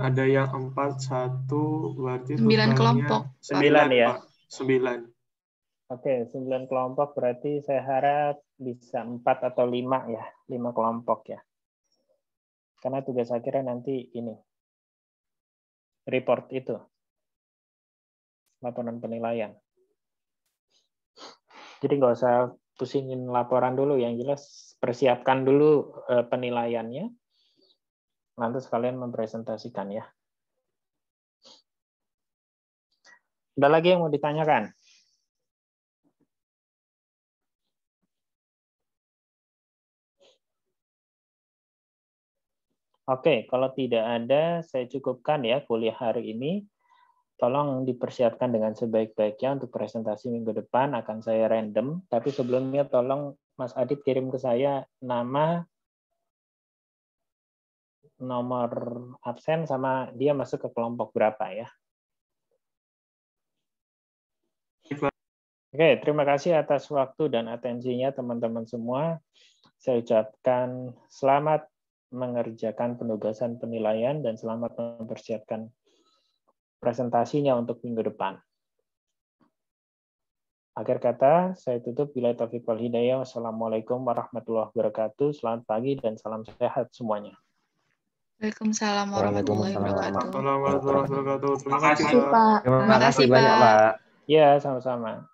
Ada yang 4, 1, berarti 9 kelompok. 9 ya? Pak. 9. Oke, 9 kelompok berarti saya harap bisa 4 atau 5 ya. 5 kelompok ya. Karena tugas akhirnya nanti ini. Report itu. Laporan penilaian. Jadi nggak usah pusingin laporan dulu, yang jelas persiapkan dulu penilaiannya, nanti sekalian mempresentasikan ya. Ada lagi yang mau ditanyakan? Oke, kalau tidak ada, saya cukupkan ya kuliah hari ini. Tolong dipersiapkan dengan sebaik-baiknya untuk presentasi minggu depan, akan saya random. Tapi sebelumnya tolong Mas Adit kirim ke saya nama, nomor absen, sama dia masuk ke kelompok berapa ya. Oke, terima kasih atas waktu dan atensinya teman-teman semua. Saya ucapkan selamat mengerjakan penugasan penilaian dan selamat mempersiapkan presentasinya untuk minggu depan. Akhir kata, saya tutup. Billahi taufiq wal hidayah. Wassalamualaikum warahmatullahi wabarakatuh. Selamat pagi dan salam sehat semuanya. Waalaikumsalam warahmatullahi wabarakatuh. Assalamualaikum warahmatullahi wabarakatuh. Terima kasih, Pak. Terima kasih banyak, Pak. Ya, sama-sama.